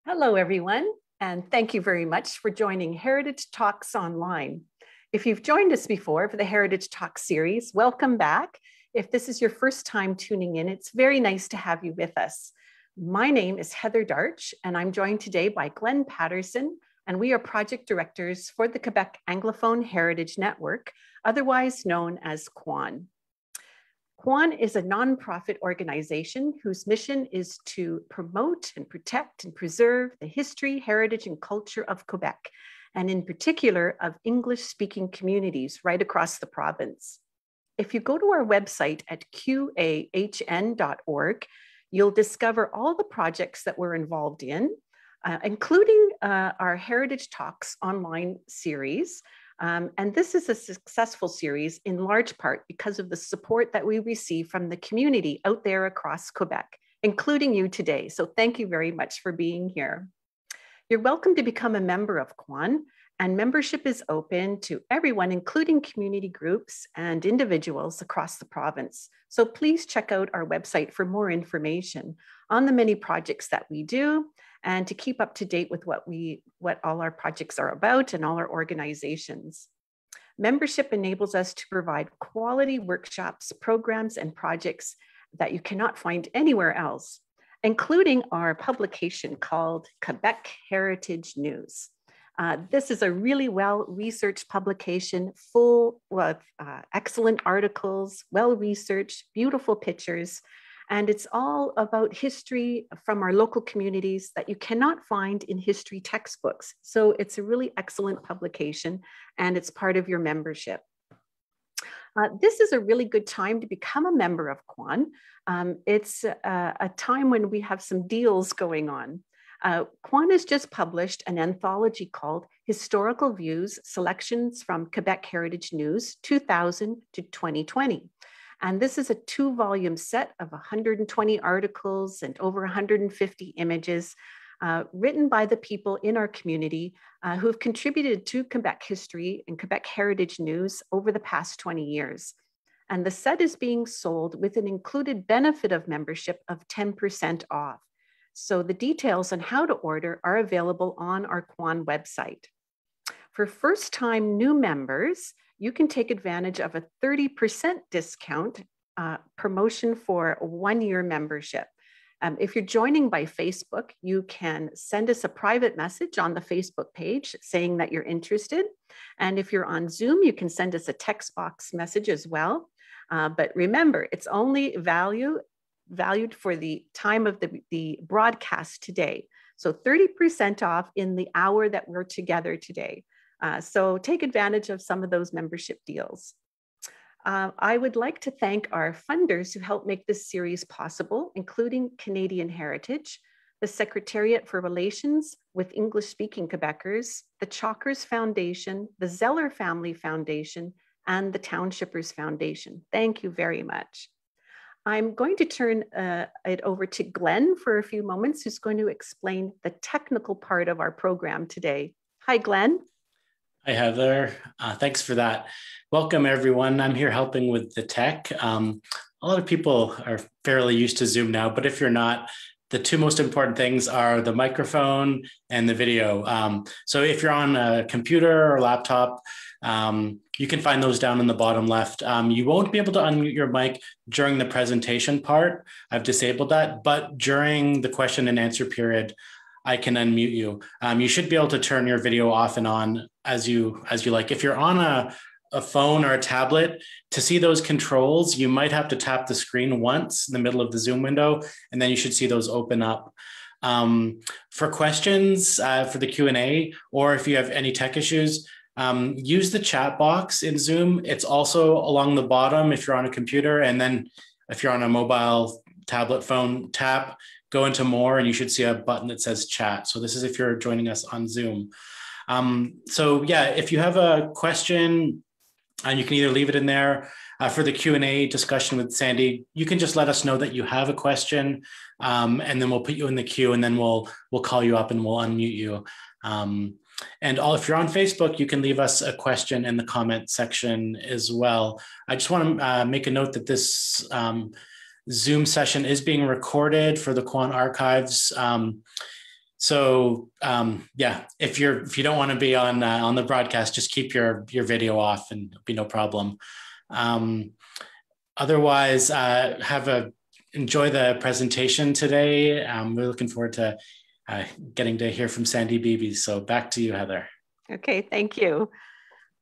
Hello, everyone, and thank you very much for joining Heritage Talks Online. If you've joined us before for the Heritage Talks series, welcome back. If this is your first time tuning in, it's very nice to have you with us. My name is Heather Darch, and I'm joined today by Glenn Patterson, and we are project directors for the Quebec Anglophone Heritage Network, otherwise known as QAHN. QAHN is a nonprofit organization whose mission is to promote and protect and preserve the history, heritage, and culture of Quebec, and in particular of English-speaking communities right across the province. If you go to our website at QAHN.org, you'll discover all the projects that we're involved in, including our Heritage Talks online series. And this is a successful series in large part because of the support that we receive from the community out there across Quebec, including you today. So thank you very much for being here. You're welcome to become a member of QAHN, and membership is open to everyone, including community groups and individuals across the province. So please check out our website for more information on the many projects that we do and to keep up to date with what all our projects are about and all our organizations. Membership enables us to provide quality workshops, programs, and projects that you cannot find anywhere else, including our publication called Quebec Heritage News. This is a really well-researched publication full of excellent articles, well-researched, beautiful pictures, and it's all about history from our local communities that you cannot find in history textbooks. So it's a really excellent publication, and it's part of your membership. This is a really good time to become a member of QAHN. It's a time when we have some deals going on. QAHN has just published an anthology called Historical Views, Selections from Quebec Heritage News 2000 to 2020. And this is a 2-volume set of 120 articles and over 150 images written by the people in our community who have contributed to Quebec history and Quebec Heritage News over the past 20 years. And the set is being sold with an included benefit of membership of 10% off. So the details on how to order are available on our QAHN website. For first-time new members, you can take advantage of a 30% discount promotion for a 1-year membership. If you're joining by Facebook, you can send us a private message on the Facebook page saying that you're interested. And if you're on Zoom, you can send us a text box message as well. But remember, it's only valued for the time of the broadcast today. So 30% off in the hour that we're together today. So take advantage of some of those membership deals. I would like to thank our funders who helped make this series possible, including Canadian Heritage, the Secretariat for Relations with English-speaking Quebecers, the Chalkers Foundation, the Zeller Family Foundation, and the Townshippers Foundation. Thank you very much. I'm going to turn it over to Glenn for a few moments, who's going to explain the technical part of our program today. Hi, Glenn. Hi, Heather. Thanks for that. Welcome, everyone. I'm here helping with the tech. A lot of people are fairly used to Zoom now, but if you're not, the two most important things are the microphone and the video. So if you're on a computer or laptop, you can find those down in the bottom left. You won't be able to unmute your mic during the presentation part. I've disabled that, but during the question and answer period, I can unmute you. You should be able to turn your video off and on as you like. If you're on a phone or a tablet, to see those controls, you might have to tap the screen once in the middle of the Zoom window, and then you should see those open up. For questions for the Q&A, or if you have any tech issues, use the chat box in Zoom. It's also along the bottom if you're on a computer, and then if you're on a mobile, tablet, phone, go into more, and you should see a button that says chat. So this is if you're joining us on Zoom. So yeah, if you have a question, and you can either leave it in there for the Q&A discussion with Sandi, you can just let us know that you have a question, and then we'll put you in the queue, and then we'll call you up and we'll unmute you. And if you're on Facebook, you can leave us a question in the comment section as well. I just want to make a note that this Zoom session is being recorded for the QAHN archives. So yeah, if you don't want to be on the broadcast, just keep your video off and it'll be no problem. Otherwise, enjoy the presentation today. We're looking forward to getting to hear from Sandi Beebe. So back to you, Heather. Okay, thank you.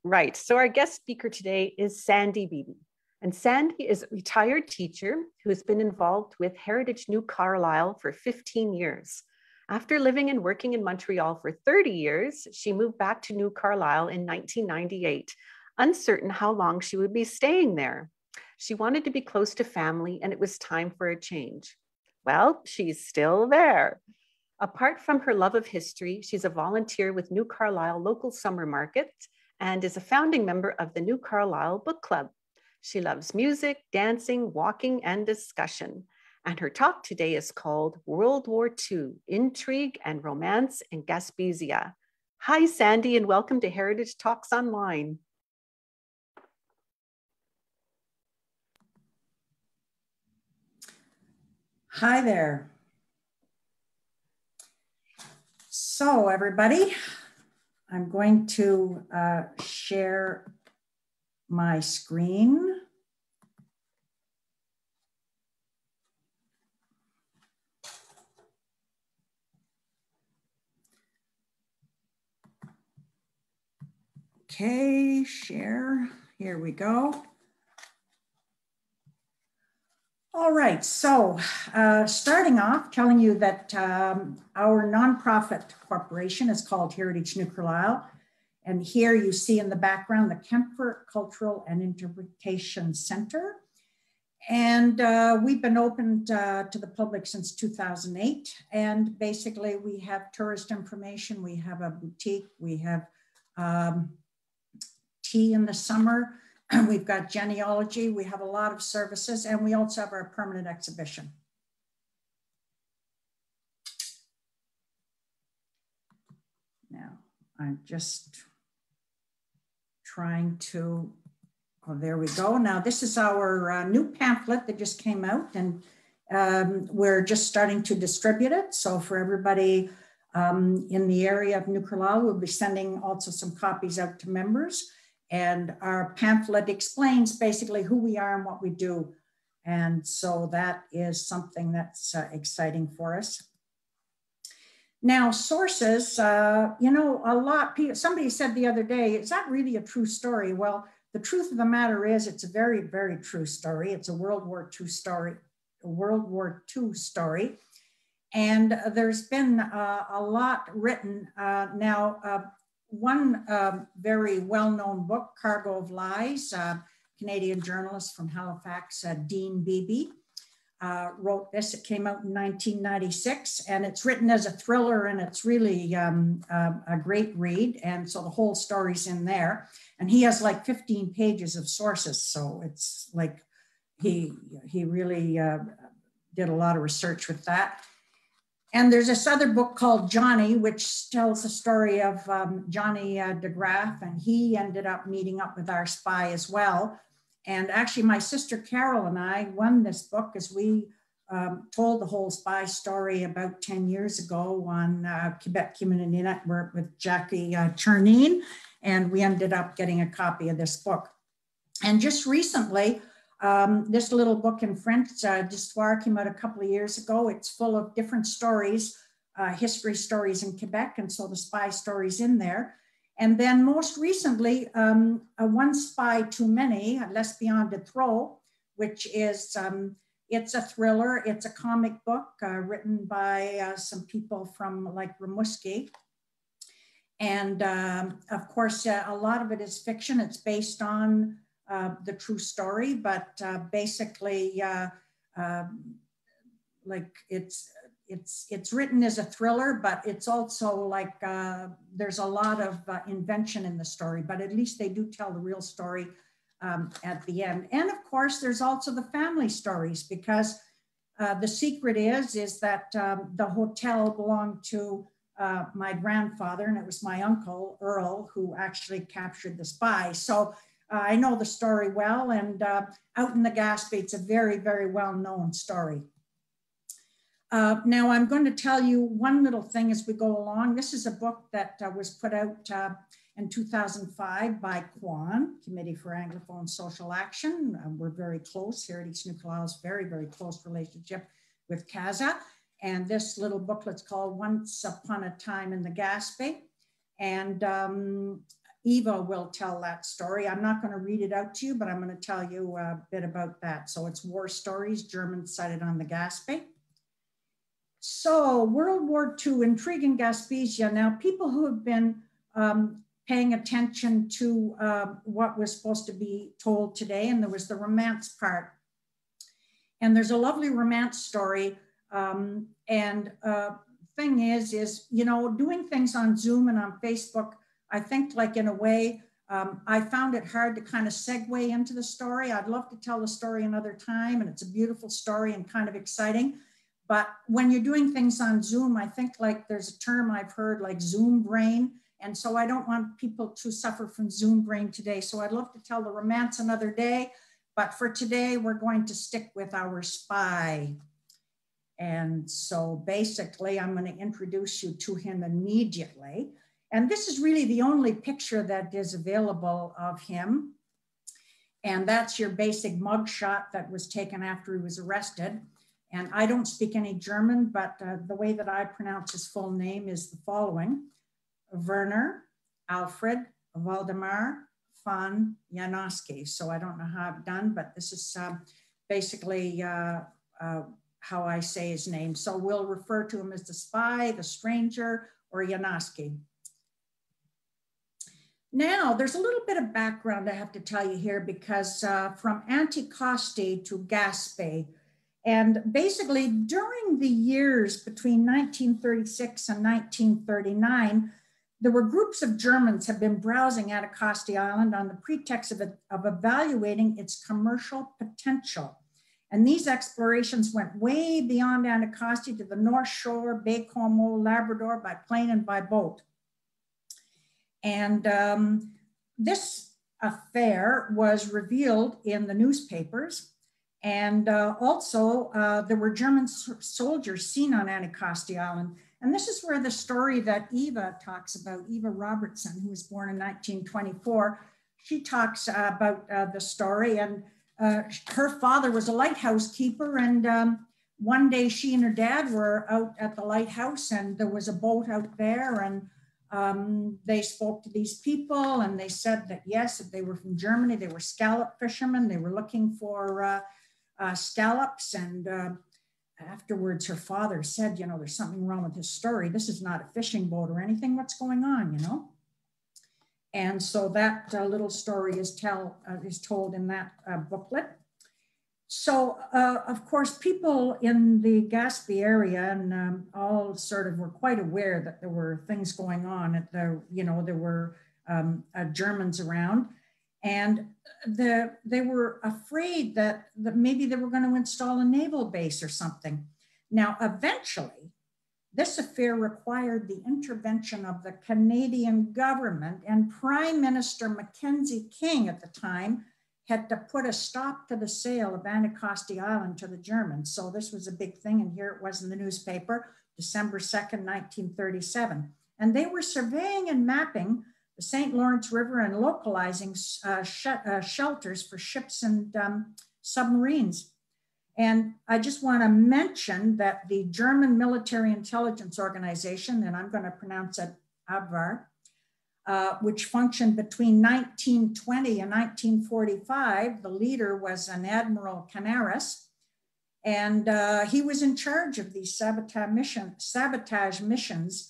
Right, so our guest speaker today is Sandi Beebe. And Sandi is a retired teacher who has been involved with Heritage New Carlisle for 15 years. After living and working in Montreal for 30 years, she moved back to New Carlisle in 1998, uncertain how long she would be staying there. She wanted to be close to family and it was time for a change. Well, she's still there. Apart from her love of history, she's a volunteer with New Carlisle local summer market and is a founding member of the New Carlisle Book Club. She loves music, dancing, walking, and discussion. And her talk today is called World War II, Intrigue and Romance in Gaspesia. Hi, Sandi, and welcome to Heritage Talks Online. Hi there. So everybody, I'm going to share my screen. Okay, share, here we go. All right, so starting off, telling you that our nonprofit corporation is called Heritage New Carlisle. And here you see in the background, the Kempfer Cultural and Interpretation Center. And we've been opened to the public since 2008. And basically we have tourist information, we have a boutique, we have tea in the summer, we've got genealogy, we have a lot of services, and we also have our permanent exhibition. Now, I'm just trying to, oh, there we go. Now, this is our new pamphlet that just came out, and we're just starting to distribute it. So for everybody in the area of New Carlisle, we'll be sending also some copies out to members. And our pamphlet explains basically who we are and what we do. And so that is something that's exciting for us. Now, sources, you know, a lot, somebody said the other day, is that really a true story? Well, the truth of the matter is it's a very, very true story. It's a World War II story, And there's been a lot written now. One very well-known book, Cargo of Lies, Canadian journalist from Halifax, Dean Beebe, wrote this. It came out in 1996, and it's written as a thriller, and it's really a great read. And so the whole story's in there. And he has like 15 pages of sources. So it's like he really did a lot of research with that. And there's this other book called Johnny, which tells the story of Johnny DeGraff, and he ended up meeting up with our spy as well. And actually my sister Carol and I won this book as we told the whole spy story about 10 years ago on Quebec Community Network with Jackie Chernine, and we ended up getting a copy of this book. And just recently, this little book in French, d'Histoire, came out a couple of years ago. It's full of different stories, history stories in Quebec, and so the spy stories in there. And then most recently, One Spy Too Many, L'Espion de Trop, which is, it's a thriller, it's a comic book written by some people from like Rimouski. And of course, a lot of it is fiction. It's based on the true story, but basically, like it's written as a thriller, but it's also like there's a lot of invention in the story, but at least they do tell the real story at the end. And of course, there's also the family stories, because the secret is that the hotel belonged to my grandfather, and it was my uncle, Earl, who actually captured the spy. So I know the story well, and out in the Gaspé, it's a very, very well-known story. Now I'm going to tell you one little thing as we go along. This is a book that was put out in 2005 by QAHN, Committee for Anglophone Social Action. We're very close. Heritage New Carlisle's very, very close relationship with CASA. And this little booklet's called Once Upon a Time in the Gaspé. And Eva will tell that story. I'm not going to read it out to you, but I'm going to tell you a bit about that. So it's War Stories, Germans Sighted on the Gaspé. So World War II, Intrigue in Gaspesia. Now, people who have been paying attention to what was supposed to be told today, and there was the romance part. And there's a lovely romance story. Thing is, you know, doing things on Zoom and on Facebook, I think like in a way, I found it hard to kind of segue into the story. I'd love to tell the story another time, and it's a beautiful story and kind of exciting. But when you're doing things on Zoom, I think like there's a term I've heard like Zoom brain. And so I don't want people to suffer from Zoom brain today. So I'd love to tell the romance another day. But for today, we're going to stick with our spy. And so basically, I'm going to introduce you to him immediately. And this is really the only picture that is available of him. And that's your basic mugshot that was taken after he was arrested. And I don't speak any German, but the way that I pronounce his full name is the following: Werner Alfred Waldemar von Janowski. So I don't know how I've done, but this is basically how I say his name. So we'll refer to him as the spy, the stranger, or Janowski. Now, there's a little bit of background I have to tell you here, because from Anticosti to Gaspé, and basically during the years between 1936 and 1939, there were groups of Germans have been browsing Anticosti Island on the pretext of evaluating its commercial potential. And these explorations went way beyond Anticosti to the North Shore, Bay Como, Labrador, by plane and by boat. And this affair was revealed in the newspapers. And also there were German soldiers seen on Anticosti Island. And this is where the story that Eva talks about, Eva Robertson, who was born in 1924, she talks about the story. And her father was a lighthouse keeper. And one day she and her dad were out at the lighthouse, and there was a boat out there. And they spoke to these people, and they said that, yes, that they were from Germany. They were scallop fishermen. They were looking for scallops. And afterwards, her father said, you know, there's something wrong with this story. This is not a fishing boat or anything. What's going on, you know? And so that little story is told in that booklet. So, of course, people in the Gaspé area and all sort of were quite aware that there were things going on. At the, you know, there were Germans around, and they were afraid that maybe they were going to install a naval base or something. Now, eventually, this affair required the intervention of the Canadian government, and Prime Minister Mackenzie King at the time had to put a stop to the sale of Anticosti Island to the Germans. So this was a big thing, and here it was in the newspaper, December 2nd, 1937. And they were surveying and mapping the St. Lawrence River and localizing shelters for ships and submarines. And I just want to mention that the German Military Intelligence Organization, and I'm going to pronounce it Abwehr, which functioned between 1920 and 1945. The leader was an Admiral Canaris, and he was in charge of these sabotage missions,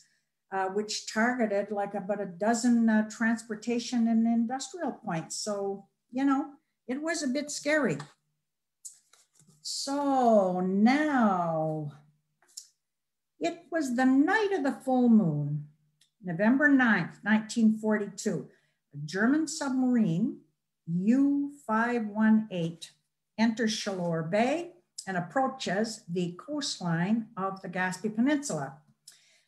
which targeted like about a dozen transportation and industrial points. So, you know, it was a bit scary. So now, it was the night of the full moon, November 9th, 1942. A German submarine, U-518, enters Chaleur Bay and approaches the coastline of the Gaspé Peninsula.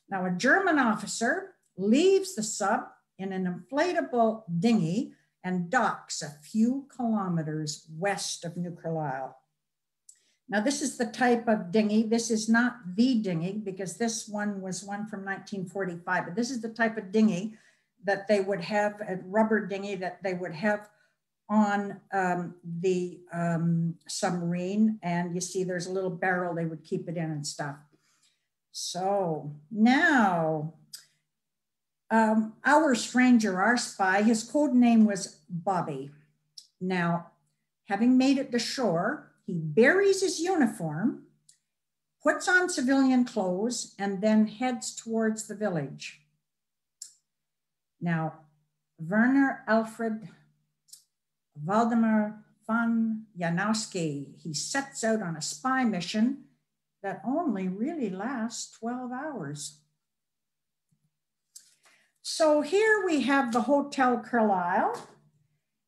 Now, a German officer leaves the sub in an inflatable dinghy and docks a few kilometers west of New Carlisle. Now, this is the type of dinghy. This is not the dinghy because this one was one from 1945, but this is the type of dinghy that they would have, a rubber dinghy that they would have on the submarine. And you see there's a little barrel they would keep it in and stuff. So now, our stranger, our spy, his code name was Bobby. Now, having made it to shore, he buries his uniform, puts on civilian clothes, and then heads towards the village. Now, Werner Alfred Waldemar von Janowski, he sets out on a spy mission that only really lasts 12 hours. So here we have the Hotel Carlisle,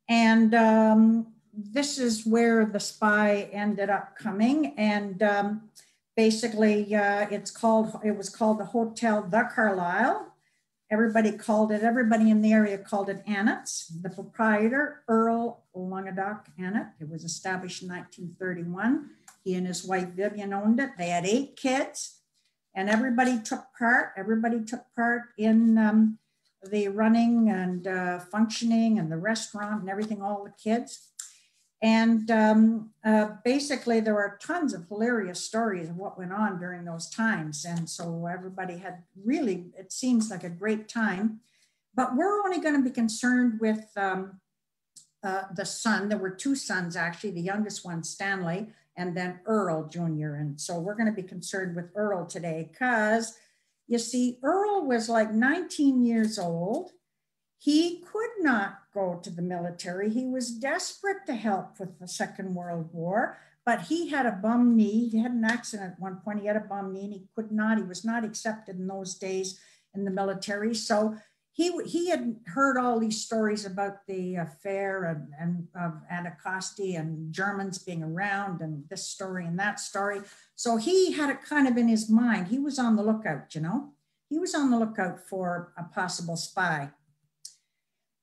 and this is where the spy ended up coming. And basically it was called the Hotel the Carlisle. Everybody in the area called it Annet's. The proprietor, Earl Languedoc Annet. It was established in 1931. He and his wife Vivian owned it. They had 8 kids, and everybody took part. Everybody took part in the running and functioning and the restaurant and everything, all the kids. And basically there were tons of hilarious stories of what went on during those times. And so everybody had really, it seems like a great time, but we're only going to be concerned with the son. There were 2 sons, actually, the youngest one, Stanley, and then Earl Jr. And so we're going to be concerned with Earl today because, you see, Earl was like 19 years old. He could not go to the military. He was desperate to help with the Second World War, but he had a bum knee. He had an accident at one point. He had a bum knee and he was not accepted in those days in the military. So he had heard all these stories about the affair and of Anacostia and Germans being around and this story and that story. So he had it kind of in his mind. He was on the lookout, you know. He was on the lookout for a possible spy.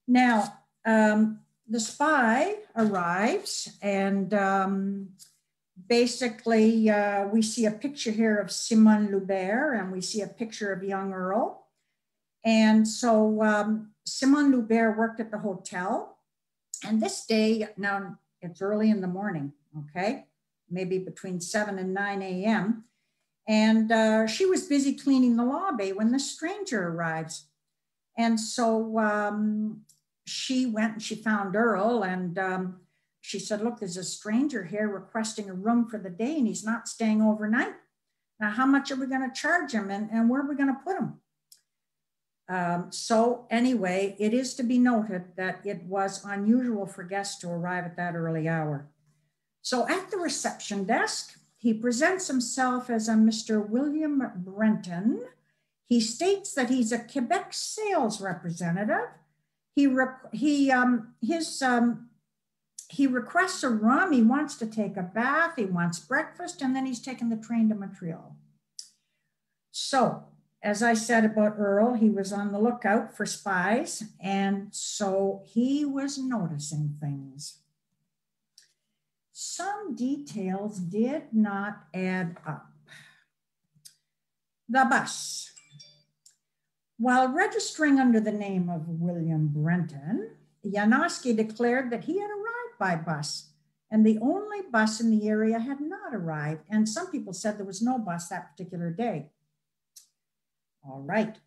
Now, the spy arrives and basically we see a picture here of Simon Loubert and we see a picture of young Earl. And so Simon Loubert worked at the hotel, and this day, now it's early in the morning, okay? Maybe between 7 and 9 a.m. And she was busy cleaning the lobby when the stranger arrives. And so she went and she found Earl and she said, look, there's a stranger here requesting a room for the day and he's not staying overnight. Now, how much are we going to charge him and where are we going to put him? So anyway, it is to be noted that it was unusual for guests to arrive at that early hour. So at the reception desk, he presents himself as a Mr. William Brenton. He states that he's a Quebec sales representative. He requests a room. He wants to take a bath. He wants breakfast, and then he's taking the train to Montreal. So, as I said about Earl, he was on the lookout for spies, and so he was noticing things. Some details did not add up. The bus. While registering under the name of William Brenton, Janowski declared that he had arrived by bus, and the only bus in the area had not arrived, and some people said there was no bus that particular day. All right.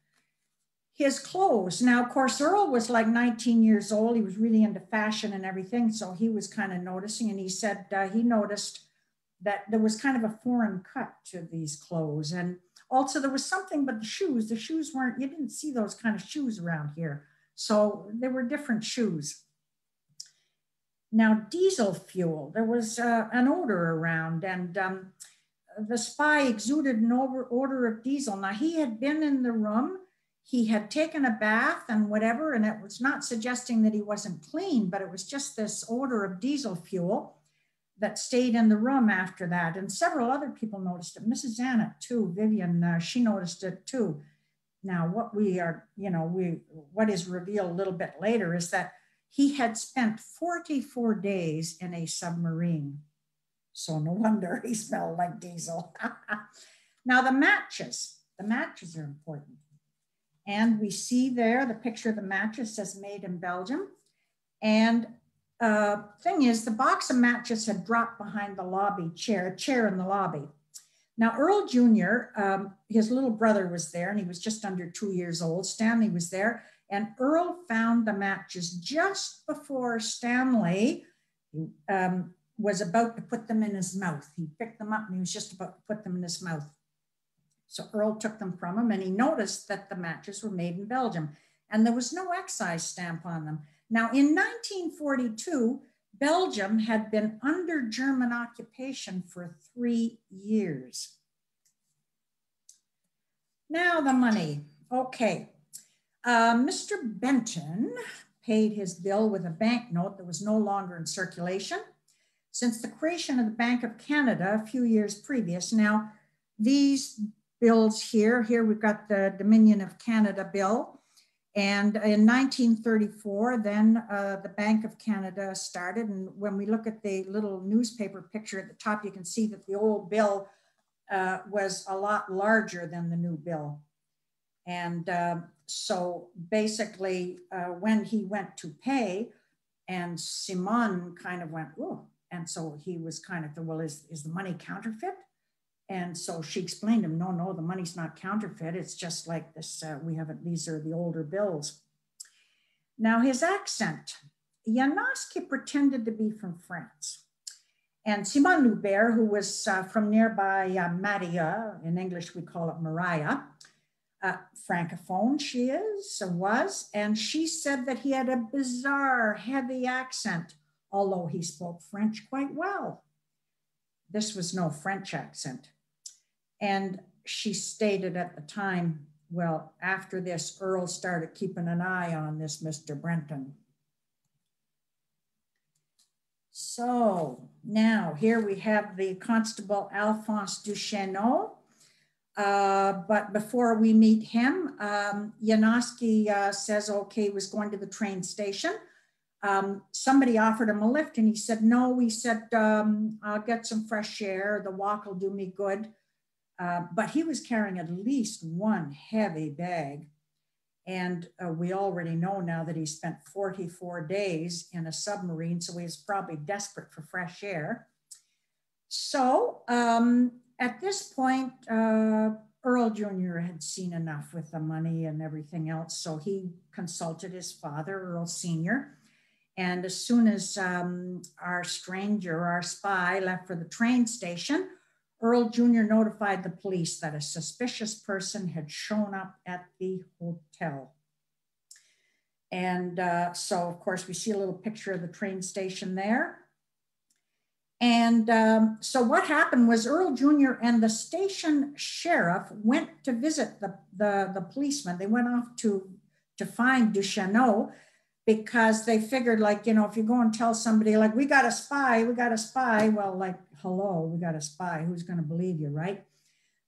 His clothes. Now, of course, Earl was like 19 years old. He was really into fashion and everything. So he was kind of noticing, and he said he noticed that there was kind of a foreign cut to these clothes. And also there was something, but the shoes weren't, you didn't see those kind of shoes around here. So there were different shoes. Now, diesel fuel, there was an odor around, and the spy exuded an odor of diesel. Now, he had been in the room, he had taken a bath and whatever, and it was not suggesting that he wasn't clean, but it was just this odor of diesel fuel that stayed in the room after that. And several other people noticed it. Mrs. Annet too, Vivian, she noticed it too. Now, what is revealed a little bit later is that he had spent 44 days in a submarine. So no wonder he smelled like diesel. Now the matches are important. And we see there the picture of the matches says made in Belgium. And thing is, the box of matches had dropped behind the lobby chair, a chair in the lobby. Now Earl Jr., his little brother was there, and he was just under 2 years old. Stanley was there, and Earl found the matches just before Stanley was about to put them in his mouth. He picked them up and he was just about to put them in his mouth. So Earl took them from him, and he noticed that the matches were made in Belgium, and there was no excise stamp on them. Now in 1942, Belgium had been under German occupation for 3 years. Now the money. Okay. Mr. Benton paid his bill with a banknote that was no longer in circulation since the creation of the Bank of Canada a few years previous. Now, these bills here we've got the Dominion of Canada bill. And in 1934, then the Bank of Canada started. And when we look at the little newspaper picture at the top, you can see that the old bill was a lot larger than the new bill. And so basically when he went to pay, and Simon kind of went, oh, and so he was kind of, well, is the money counterfeit? And so she explained to him, no, the money's not counterfeit. It's just like this, these are the older bills. Now his accent, Janowski pretended to be from France. And Simon Loubert, who was from nearby Maria, in English we call it Mariah, Francophone was, and she said that he had a bizarre, heavy accent, although he spoke French quite well. This was no French accent. And she stated at the time, well, after this, Earl started keeping an eye on this Mr. Brenton. So now here we have the Constable Alphonse Duchesneau. But before we meet him, Janowski says, okay, he was going to the train station. Somebody offered him a lift and he said, no, he said, I'll get some fresh air. The walk will do me good. But he was carrying at least one heavy bag. And we already know now that he spent 44 days in a submarine, so he was probably desperate for fresh air. So at this point, Earl Jr. had seen enough with the money and everything else, so he consulted his father, Earl Sr., and as soon as our spy, left for the train station, Earl Jr. notified the police that a suspicious person had shown up at the hotel. And so, of course, we see a little picture of the train station there. And so what happened was Earl Jr. and the station sheriff went to visit the policeman. They went off to find Duchesneau, because they figured, like, you know, if you go and tell somebody, like, we got a spy, well, like, hello, we got a spy, who's going to believe you, right?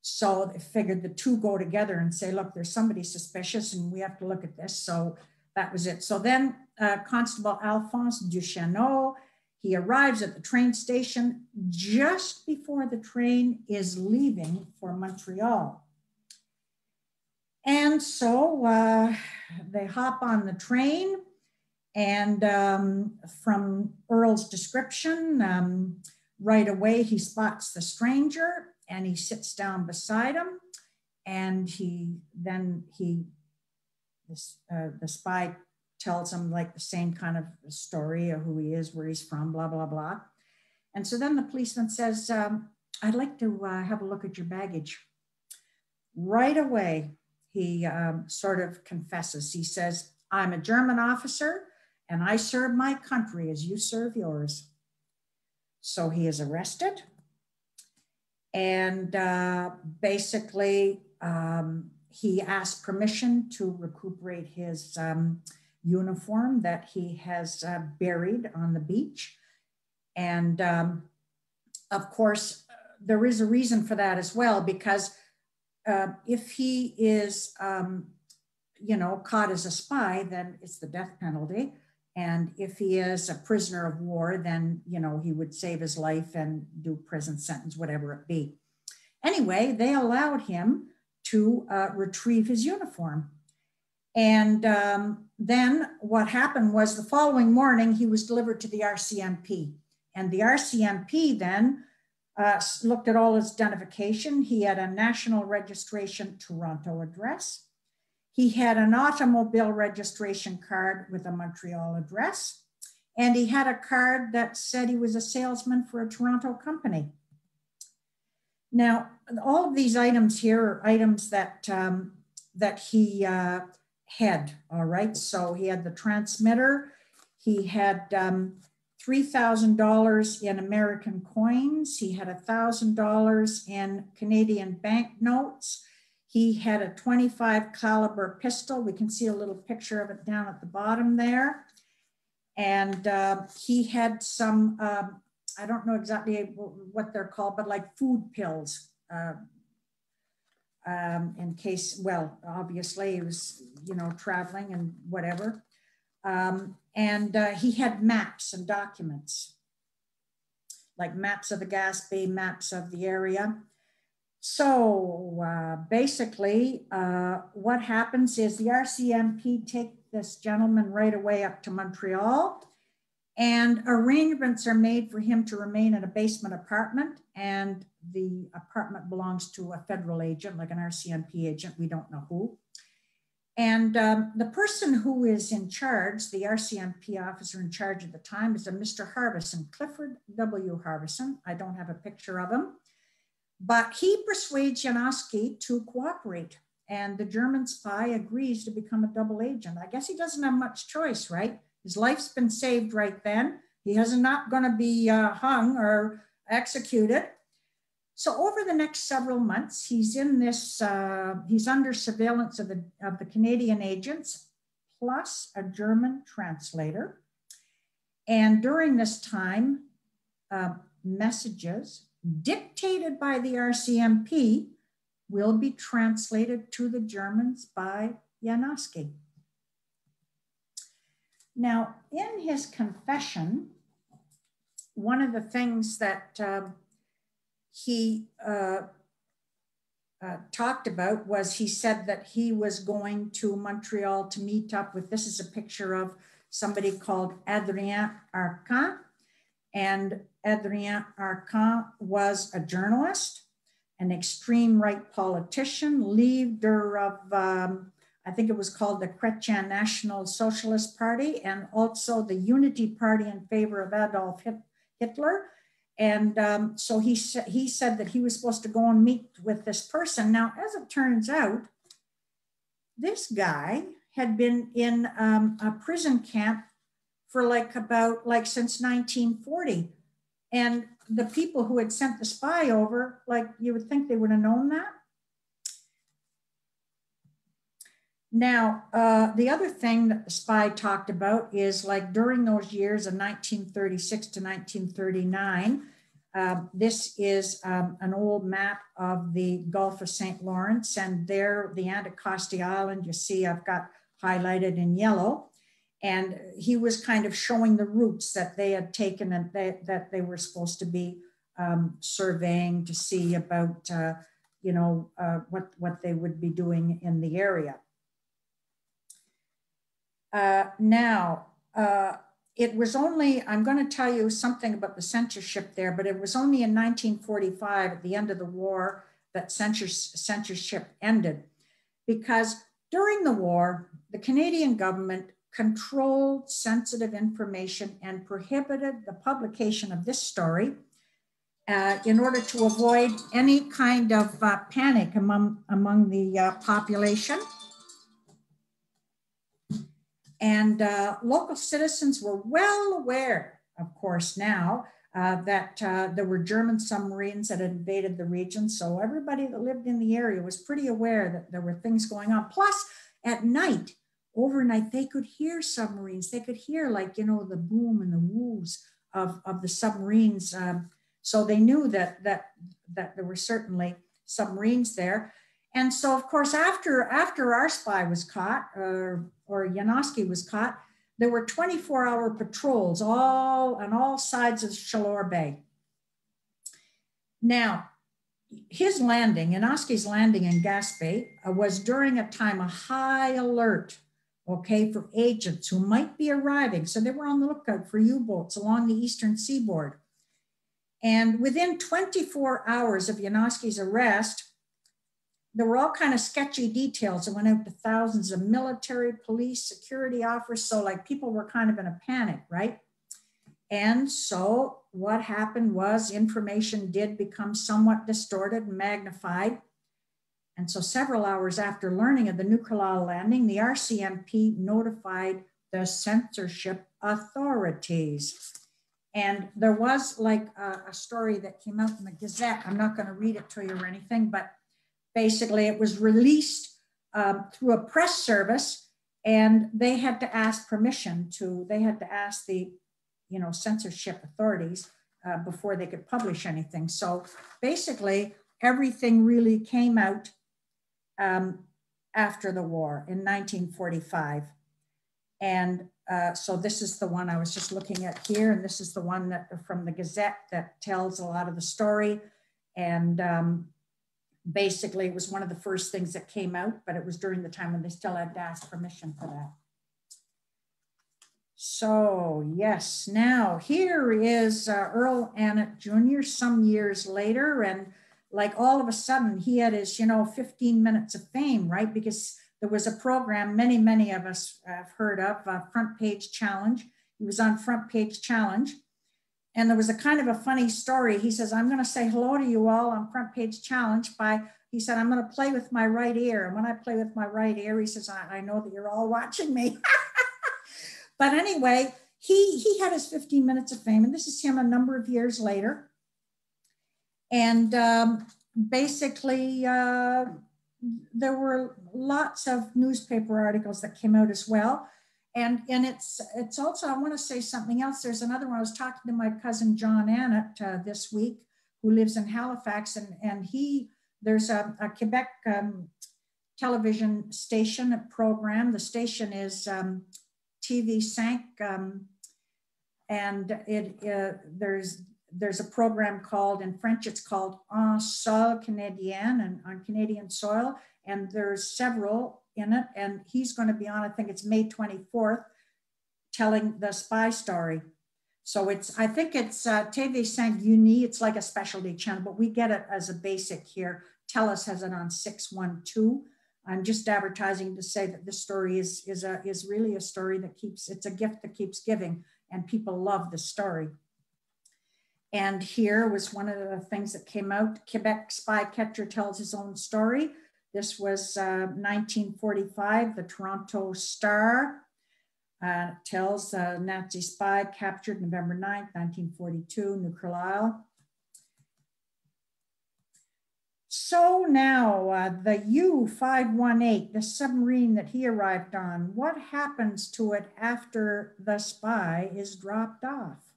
So they figured the two go together and say, look, there's somebody suspicious and we have to look at this. So that was it. So then Constable Alphonse Duchesneau, he arrives at the train station just before the train is leaving for Montreal. And so they hop on the train. And from Earl's description, right away he spots the stranger and he sits down beside him. And the spy tells him like the same kind of story of who he is, where he's from, blah, blah, blah. And so then the policeman says, I'd like to have a look at your baggage. Right away, he sort of confesses. He says, I'm a German officer, and I serve my country as you serve yours. So he is arrested. And basically, he asked permission to recuperate his uniform that he has buried on the beach. And of course, there is a reason for that as well, because if he is, caught as a spy, then it's the death penalty. And if he is a prisoner of war, then, you know, he would save his life and do prison sentence, whatever it be. Anyway, they allowed him to retrieve his uniform. And then what happened was the following morning, he was delivered to the RCMP. And the RCMP then looked at all his identification. He had a national registration Toronto address. He had an automobile registration card with a Montreal address. And he had a card that said he was a salesman for a Toronto company. Now, all of these items here are items that, that he had, all right? So he had the transmitter, he had $3,000 in American coins, he had $1,000 in Canadian banknotes, he had a .25 caliber pistol. We can see a little picture of it down at the bottom there. And he had some, I don't know exactly what they're called, but like food pills in case, well, obviously he was, you know, traveling and whatever. And he had maps and documents, like maps of the Gaspesia, maps of the area. So basically what happens is the RCMP take this gentleman right away up to Montreal, and arrangements are made for him to remain in a basement apartment, and the apartment belongs to a federal agent, like an RCMP agent, we don't know who. And the person who is in charge, the RCMP officer in charge at the time, is a Mr. Harbison, Clifford W. Harbison. I don't have a picture of him, but he persuades Janowski to cooperate, and the German spy agrees to become a double agent. I guess he doesn't have much choice, right? His life's been saved right then. He is not going to be hung or executed. So over the next several months, he's in this, he's under surveillance of the Canadian agents, plus a German translator. And during this time, messages dictated by the RCMP will be translated to the Germans by Janowski. Now, in his confession, one of the things that he talked about was, he said that he was going to Montreal to meet up with, this is a picture of somebody called Adrien Arcan. And Adrien Arcan was a journalist, an extreme right politician, leader of, I think it was called the Chrétien National Socialist Party, and also the Unity Party in favor of Adolf Hitler. And so he said that he was supposed to go and meet with this person. Now, as it turns out, this guy had been in a prison camp for since 1940. And the people who had sent the spy over, you would think they would have known that. Now, the other thing that the spy talked about is, during those years of 1936 to 1939, this is an old map of the Gulf of St. Lawrence, and there, the Anticosti Island, you see I've got highlighted in yellow. And he was kind of showing the routes that they had taken and that they were supposed to be surveying to see about, what they would be doing in the area. It was only, I'm going to tell you something about the censorship there, but it was only in 1945, at the end of the war, that censorship ended. Because during the war, the Canadian government controlled sensitive information and prohibited the publication of this story in order to avoid any kind of panic among the population. And local citizens were well aware, of course, now that there were German submarines that had invaded the region. So everybody that lived in the area was pretty aware that there were things going on. Plus, at night, overnight, they could hear submarines. They could hear, the boom and the woos of the submarines. So they knew that there were certainly submarines there. And so, of course, after our spy was caught, or Janowski was caught, there were 24-hour patrols on all sides of Chaleur Bay. Now, his landing, Janowski's landing in Gaspé, was during a time of high alert, okay, for agents who might be arriving. So they were on the lookout for U-boats along the eastern seaboard. And within 24 hours of Janowski's arrest, there were all kind of sketchy details that went out to thousands of military, police, security officers. So like people were kind of in a panic, right? And so what happened was information did become somewhat distorted and magnified. And so several hours after learning of the New Carlisle landing, the RCMP notified the censorship authorities. And there was like a story that came out in the Gazette. I'm not going to read it to you or anything, but basically it was released through a press service, and they had to ask permission to, they had to ask the, you know, censorship authorities before they could publish anything. So basically everything really came out after the war in 1945. And so this is the one I was just looking at here, and this is the one that from the Gazette that tells a lot of the story. And basically it was one of the first things that came out, but it was during the time when they still had to ask permission for that. So yes, now here is Earl Annett Jr. some years later, and like all of a sudden he had his, you know, 15 minutes of fame, right? Because there was a program many of us have heard of, Front Page Challenge. He was on Front Page Challenge. And there was a kind of a funny story. He says, I'm going to say hello to you all on Front Page Challenge by, he said, I'm going to play with my right ear. And when I play with my right ear, he says, I know that you're all watching me. But anyway, he had his 15 minutes of fame, and this is him a number of years later. And basically, there were lots of newspaper articles that came out as well. And it's also, I want to say something else. There's another one. I was talking to my cousin John Annett this week, who lives in Halifax, and there's a Quebec television station program. The station is TV5, and there's a program called, in French, it's called En Sol Canadien, and on Canadian soil, and there's several in it, and he's going to be on, I think it's May 24th, telling the spy story. So I think it's TV5 Uni, it's like a specialty channel, but we get it as a basic here. TELUS has it on 612. I'm just advertising to say that this story is really a story that it's a gift that keeps giving, and people love the story. And here was one of the things that came out. Quebec spy catcher tells his own story. This was 1945, the Toronto Star tells Nazi spy captured November 9th, 1942, New Carlisle. So now the U-518, the submarine that he arrived on, what happens to it after the spy is dropped off?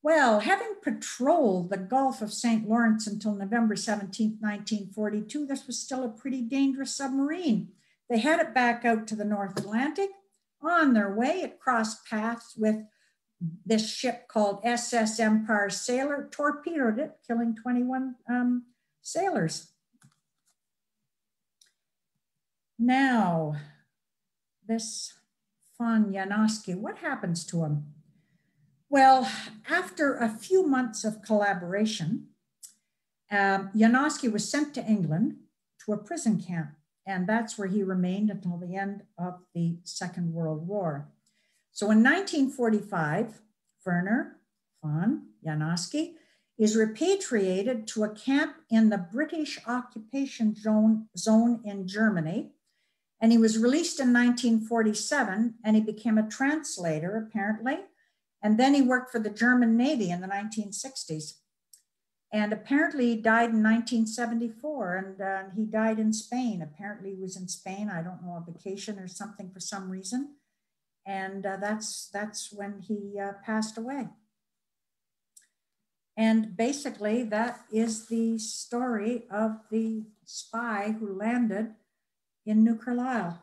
Well, having patrolled the Gulf of St. Lawrence until November 17, 1942, this was still a pretty dangerous submarine. They had it back out to the North Atlantic. On their way, it crossed paths with this ship called SS Empire Sailor, torpedoed it, killing 21 sailors. Now, this von Janowski, what happens to him? Well, after a few months of collaboration, Janowski was sent to England to a prison camp, and that's where he remained until the end of the Second World War. So in 1945, Werner von Janowski is repatriated to a camp in the British occupation zone in Germany, and he was released in 1947, and he became a translator, apparently. And then he worked for the German Navy in the 1960s. And apparently he died in 1974, and he died in Spain. Apparently he was in Spain, I don't know, on vacation or something for some reason. And that's when he passed away. And basically that is the story of the spy who landed in New Carlisle.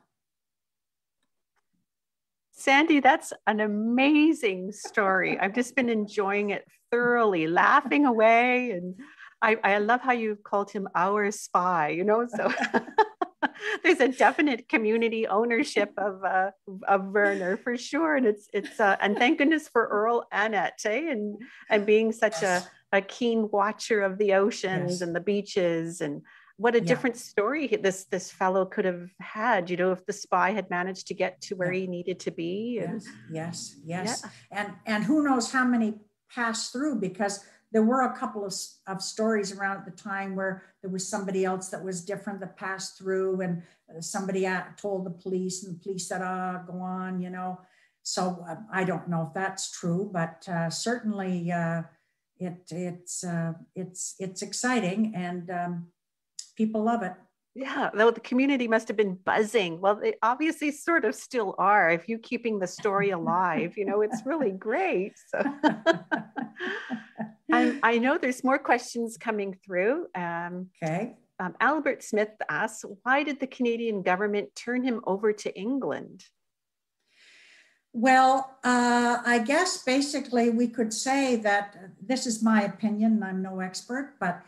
Sandi, that's an amazing story. I've just been enjoying it thoroughly, laughing away. And I love how you called him our spy, you know, so there's a definite community ownership of Werner for sure. And and thank goodness for Earl Annette, eh? And being such a keen watcher of the oceans and the beaches, and what a different story this fellow could have had, you know, if the spy had managed to get to where he needed to be. And, yes. And who knows how many passed through, because there were a couple of stories around at the time where there was somebody else that was different that passed through, and somebody told the police, and the police said, go on, you know. So I don't know if that's true, but certainly it's exciting, and people love it. Yeah, though the community must have been buzzing. Well, they obviously sort of still are, if you keeping the story alive, you know, it's really great. So I know there's more questions coming through. Okay. Albert Smith asks, why did the Canadian government turn him over to England? Well, I guess basically we could say that, this is my opinion, and I'm no expert, but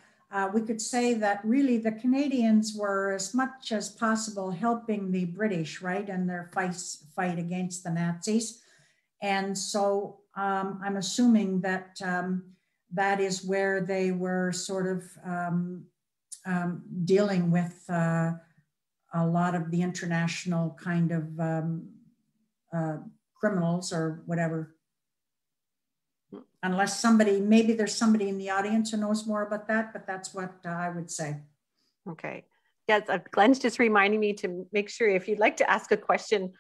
we could say that really the Canadians were, as much as possible, helping the British, right, in their fight against the Nazis. And so I'm assuming that that is where they were sort of dealing with a lot of the international kind of criminals or whatever. Unless maybe there's somebody in the audience who knows more about that, but that's what I would say. Okay. Yes, Glenn's just reminding me to make sure if you'd like to ask a question,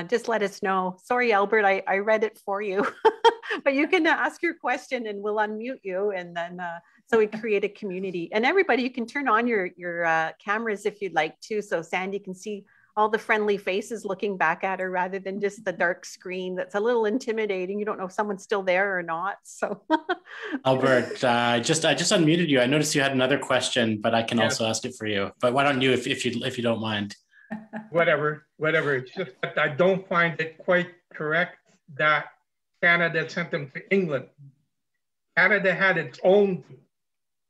just let us know. Sorry, Albert, I read it for you, but you can ask your question and we'll unmute you, and then so we create a community. And everybody, you can turn on your cameras if you'd like to, so Sandi can see all the friendly faces looking back at her rather than just the dark screen. That's a little intimidating. You don't know if someone's still there or not. So Albert, I just unmuted you. I noticed you had another question, but I can also ask it for you. But why don't you, if you don't mind? Whatever. It's just that I don't find it quite correct that Canada sent them to England. Canada had its own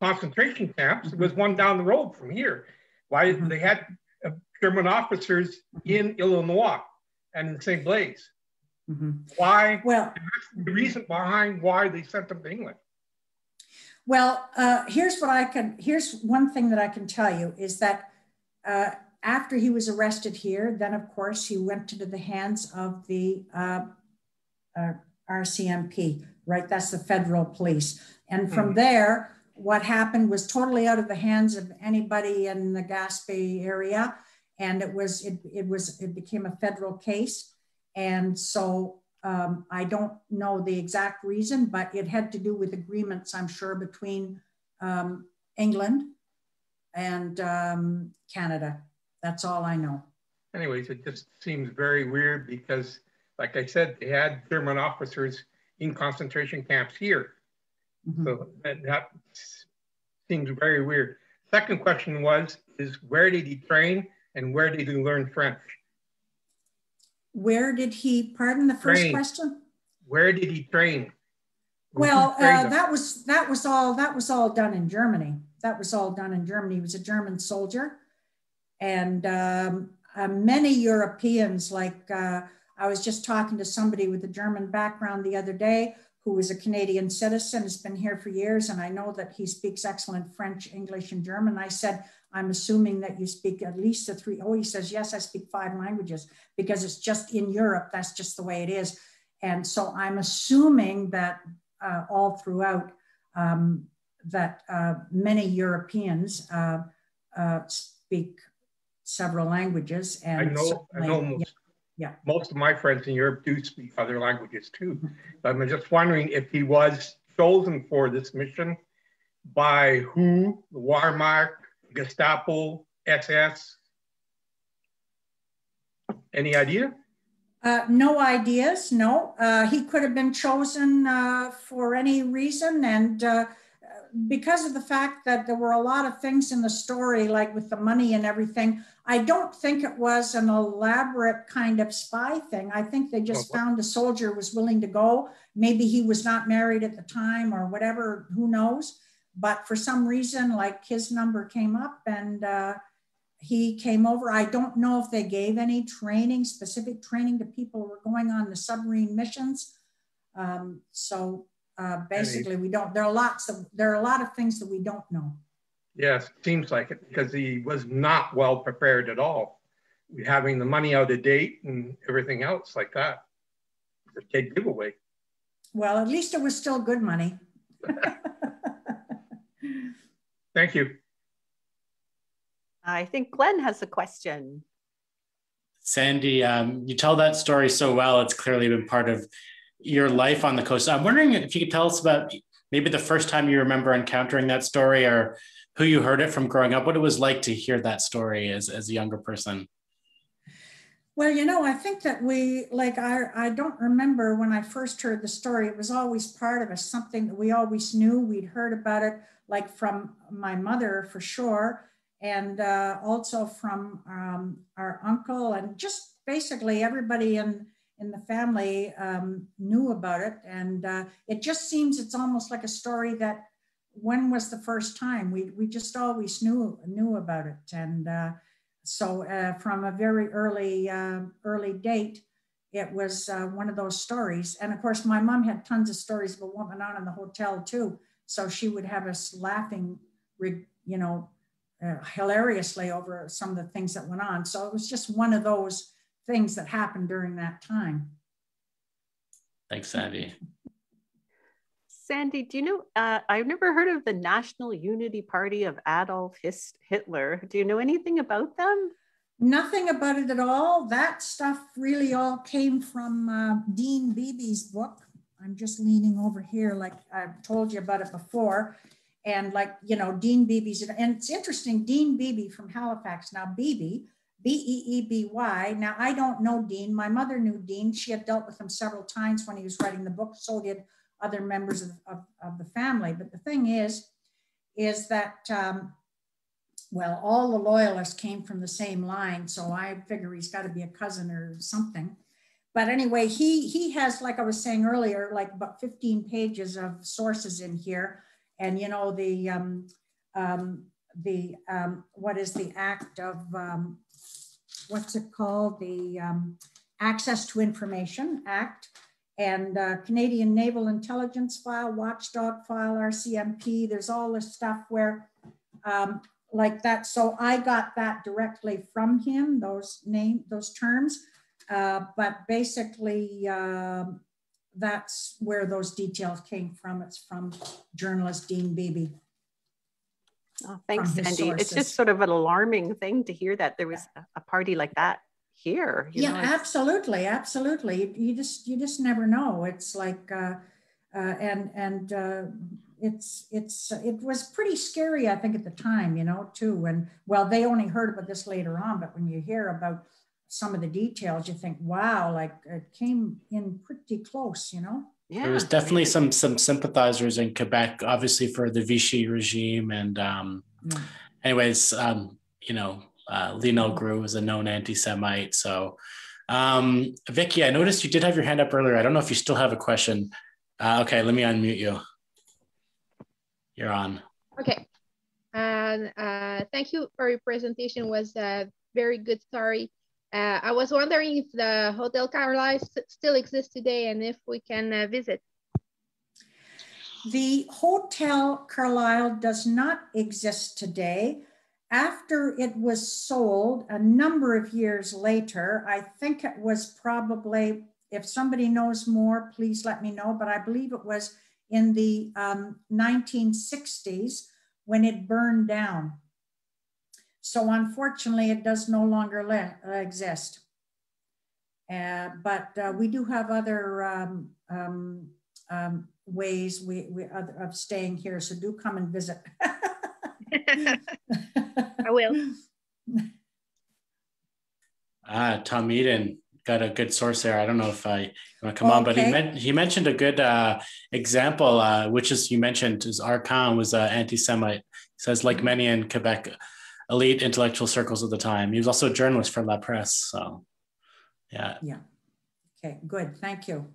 concentration camps. It was one down the road from here. Why they had German officers in Illinois and in St. Blaise. Why? Well, that's the reason behind why they sent them to England. Well, here's one thing that I can tell you is that after he was arrested here, then of course he went into the hands of the RCMP, right? That's the federal police. And from there, what happened was totally out of the hands of anybody in the Gaspesia area. And it became a federal case. And so I don't know the exact reason, but it had to do with agreements, I'm sure, between England and Canada. That's all I know. Anyways, it just seems very weird because, like I said, they had German officers in concentration camps here. So that seems very weird. Second question is where did he train? And where did he learn French? Where did he, pardon the first question? Where did he train? Well, that was all done in Germany. That was all done in Germany. He was a German soldier. And many Europeans, like I was just talking to somebody with a German background the other day who was a Canadian citizen, has been here for years. And I know that he speaks excellent French, English, and German. I said, I'm assuming that you speak at least the three. Oh, he says, yes, I speak 5 languages because it's just in Europe. That's just the way it is. And so I'm assuming that all throughout that many Europeans speak several languages. And I know most of my friends in Europe do speak other languages too. But I'm just wondering if he was chosen for this mission by who, the Wehrmacht, Gestapo, SS? Any idea? No ideas, no. He could have been chosen for any reason, and because of the fact that there were a lot of things in the story, like with the money and everything, I don't think it was an elaborate kind of spy thing. I think they just found a soldier was willing to go. Maybe he was not married at the time or whatever, who knows. But for some reason, like his number came up and he came over. I don't know if they gave any training, specific training to people who were going on the submarine missions. Basically, we don't. There are a lot of things that we don't know. Yes, seems like it, because he was not well prepared at all. Having the money out of date and everything else like that. It's a big giveaway. Well, at least it was still good money. Thank you. I think Glenn has a question. Sandi, you tell that story so well. It's clearly been part of your life on the coast. I'm wondering if you could tell us about maybe the first time you remember encountering that story, or who you heard it from growing up, what it was like to hear that story as a younger person. Well, you know, I think that I don't remember when I first heard the story. It was always part of us, something that we always knew. We'd heard about it, like from my mother for sure, and also from our uncle, and just basically everybody in the family knew about it. And it just seems it's almost like a story that, when was the first time? We just always knew about it. And so from a very early date, it was one of those stories. And of course, my mom had tons of stories about what went on in the hotel too. So she would have us laughing, hilariously over some of the things that went on. So it was just one of those things that happened during that time. Thanks, Sandi. Sandi, do you know, I've never heard of the National Unity Party of Adolf Hitler. Do you know anything about them? Nothing about it at all. That stuff really all came from Dean Beebe's book. I'm just leaning over here, like I've told you about it before. And Dean Beebe's, and it's interesting, Dean Beebe from Halifax. Now Beebe, B-E-E-B-Y. Now I don't know Dean. My mother knew Dean. She had dealt with him several times when he was writing the book. So did other members of the family. But the thing is that, all the loyalists came from the same line. So I figure he's got to be a cousin or something. But anyway, he has, like I was saying earlier, like about 15 pages of sources in here. And, what is the act of, what's it called? The Access to Information Act. And Canadian Naval Intelligence File, Watchdog File, RCMP. There's all this stuff where, like that. So I got that directly from him, those terms. But basically, that's where those details came from. It's from journalist Dean Beebe. Oh, thanks, Sandi. It's just sort of an alarming thing to hear that there was a party like that here. Absolutely. You just never know. It's like, it was pretty scary, I think, at the time, too. And they only heard about this later on, but when you hear about some of the details, you think, wow, like it came in pretty close, Yeah. There was definitely some sympathizers in Quebec, obviously for the Vichy regime. And anyways, Lionel Groux was a known anti-Semite. So Vicky, I noticed you did have your hand up earlier. I don't know if you still have a question. Okay, let me unmute you. You're on. Okay. Thank you for your presentation. It was a very good story. I was wondering if the Hotel Carlisle still exists today and if we can visit. The Hotel Carlisle does not exist today. After it was sold a number of years later, I think it was probably, if somebody knows more, please let me know, but I believe it was in the 1960s when it burned down. So unfortunately, it does no longer exist. But we do have other ways of staying here, so do come and visit. I will. Tom Eden got a good source there. I don't know if I want to come on, but he mentioned a good example, which is, you mentioned, is Arcan was an anti-Semite. He says, like many in Quebec, elite intellectual circles of the time. He was also a journalist for La Presse. So, yeah. Yeah. Okay, good. Thank you.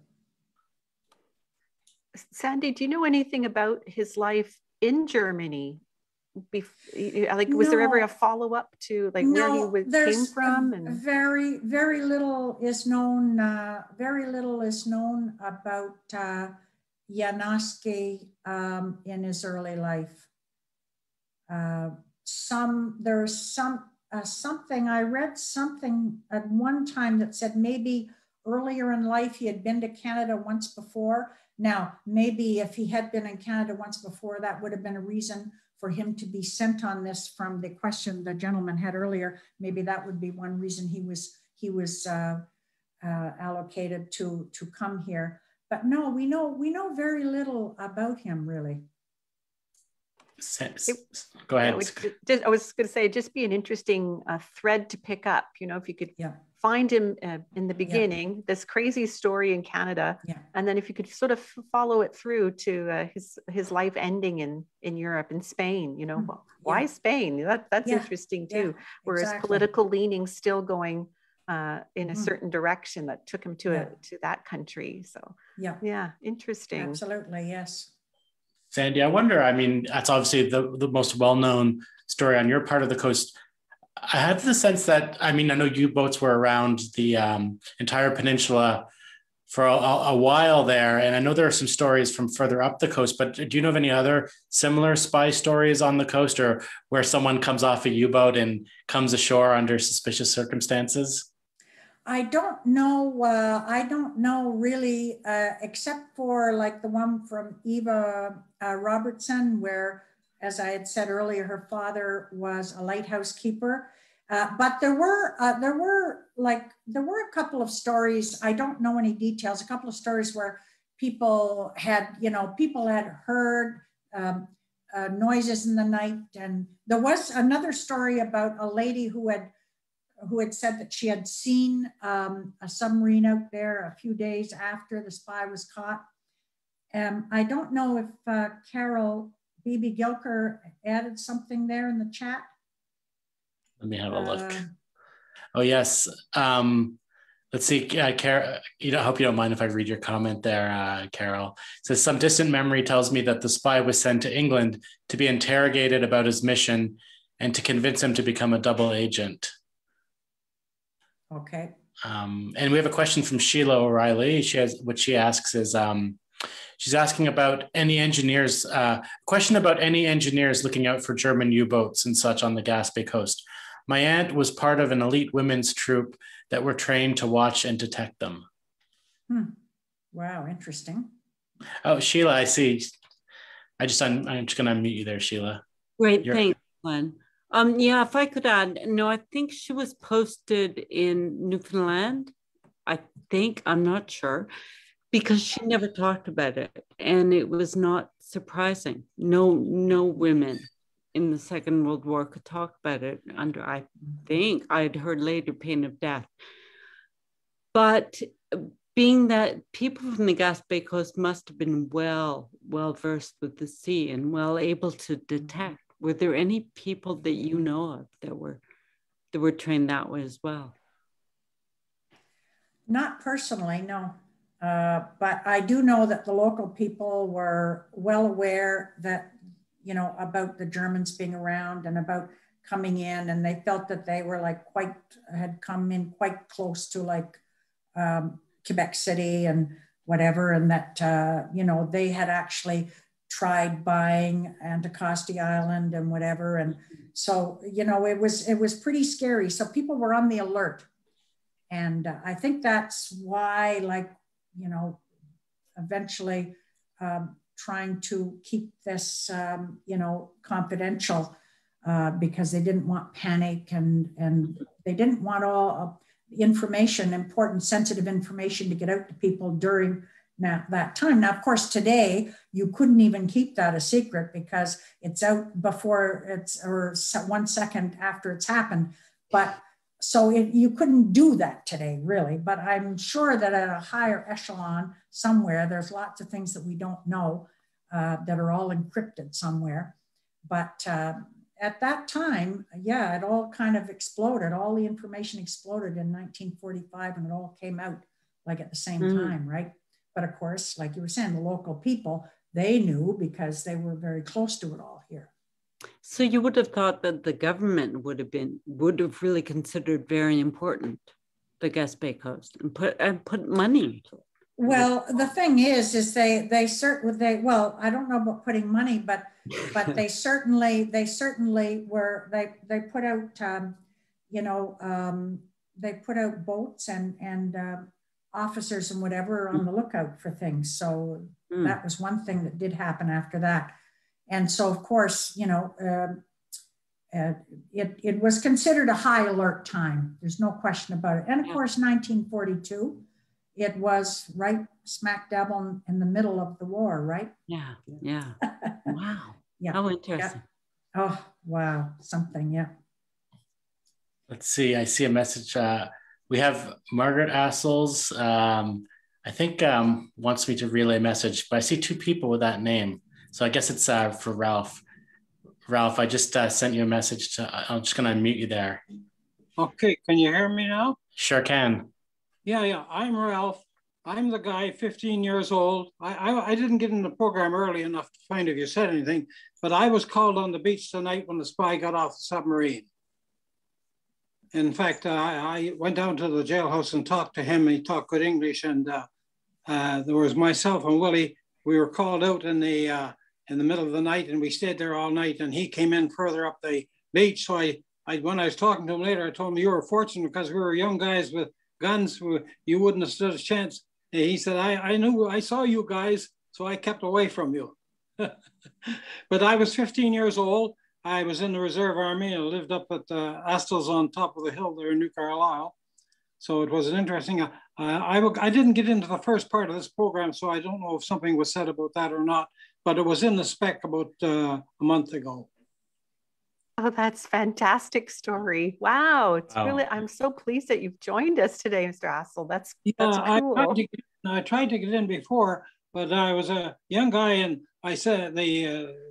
Sandi, do you know anything about his life in Germany? Like, was there ever a follow-up to like where he came from? And very, very little is known. Very little is known about Janowski in his early life. There's something, I read something at one time that said maybe earlier in life he had been to Canada once before. Now, maybe if he had been in Canada once before, that would have been a reason for him to be sent on this from the question the gentleman had earlier. Maybe that would be one reason he was allocated to come here. But no, we know very little about him, really. Go ahead. I was going to say, just be an interesting thread to pick up. You know, if you could find him in the beginning, this crazy story in Canada, and then if you could sort of follow it through to his life ending in Europe, in Spain. You know, why Spain? That's interesting too. Whereas political leanings still going in a certain direction that took him to that country. So yeah, interesting. Absolutely, yes. Sandi, I wonder, I mean, that's obviously the most well-known story on your part of the coast. I have the sense that, I mean, I know U-boats were around the entire peninsula for a while there, and I know there are some stories from further up the coast, but do you know of any other similar spy stories on the coast, or where someone comes off a U-boat and comes ashore under suspicious circumstances? I don't know really, except for like the one from Eva Robertson, where, as I had said earlier, her father was a lighthouse keeper. But there were a couple of stories. I don't know any details. A couple of stories where people had heard noises in the night, and there was another story about a lady who had said that she had seen a submarine out there a few days after the spy was caught. I don't know if Carol Beebe Gilker added something there in the chat. Let me have a look. Oh, yes. Let's see, Carol, I hope you don't mind if I read your comment there, Carol. It says, some distant memory tells me that the spy was sent to England to be interrogated about his mission and to convince him to become a double agent. Okay. And we have a question from Sheila O'Reilly. What she asks is, she's asking about any engineers, question about any engineers looking out for German U-boats and such on the Gaspé coast. My aunt was part of an elite women's troop that were trained to watch and detect them. Wow, interesting. Oh, Sheila, I see. I'm just going to unmute you there, Sheila. Great, thanks, Glenn. Yeah, if I could add, no, I think she was posted in Newfoundland. I think, I'm not sure, because she never talked about it, and it was not surprising. No women in the Second World War could talk about it under, I think, I'd heard later, pain of death. But being that people from the Gaspé coast must have been well versed with the sea and well able to detect. Were there any people that you know of that were trained that way as well? Not personally, no. But I do know that the local people were well aware that, about the Germans being around and about coming in, and they felt that they were had come in quite close to Quebec City and whatever, and that, they had actually tried buying Anticosti Island and whatever. And so, it was pretty scary. So people were on the alert. And I think that's why, eventually trying to keep this, confidential because they didn't want panic and they didn't want all information, important, sensitive information to get out to people during that time. Now, of course, today you couldn't even keep that a secret because it's out before or 1 second after it's happened. But so you couldn't do that today, really. But I'm sure that at a higher echelon somewhere, there's lots of things that we don't know that are all encrypted somewhere. But at that time, yeah, it all kind of exploded. All the information exploded in 1945 and it all came out like at the same time, right? But of course, like you were saying, the local people, they knew because they were very close to it all here. So you would have thought that the government would have really considered very important the Gaspé Coast and put money into it. Well, the thing is they certainly, well, I don't know about putting money, but they certainly were, they put out, they put out boats and officers and whatever on the lookout for things. So that was one thing that did happen after that. And so, of course, it was considered a high alert time. There's no question about it. And of course, 1942, it was right smack dab in the middle of the war, right? Yeah, yeah. Wow. Yeah. How interesting. Yeah. Oh, wow. Something, yeah. Let's see. I see a message. We have Margaret Assels, I think wants me to relay a message, but I see two people with that name. So I guess it's for Ralph. Ralph, I just sent you a message. I'm just going to unmute you there. Okay, can you hear me now? Sure can. Yeah, I'm Ralph. I'm the guy, 15 years old. I didn't get in the program early enough to find if you said anything, but I was called on the beach tonight when the spy got off the submarine. In fact, I went down to the jailhouse and talked to him. He talked good English, and there was myself and Willie. We were called out in the middle of the night, and we stayed there all night. And he came in further up the beach. So when I was talking to him later, I told him, you were fortunate because we were young guys with guns. You wouldn't have stood a chance. And he said, I saw you guys, so I kept away from you. But I was 15 years old. I was in the Reserve Army. I lived up at Astil's on top of the hill there in New Carlisle. So it was an interesting, I didn't get into the first part of this program, so I don't know if something was said about that or not, but it was in the spec about a month ago. Oh, that's a fantastic story. Wow. It's really, I'm so pleased that you've joined us today, Mr. Assel. That's cool. I tried to get in before, but I was a young guy and I said,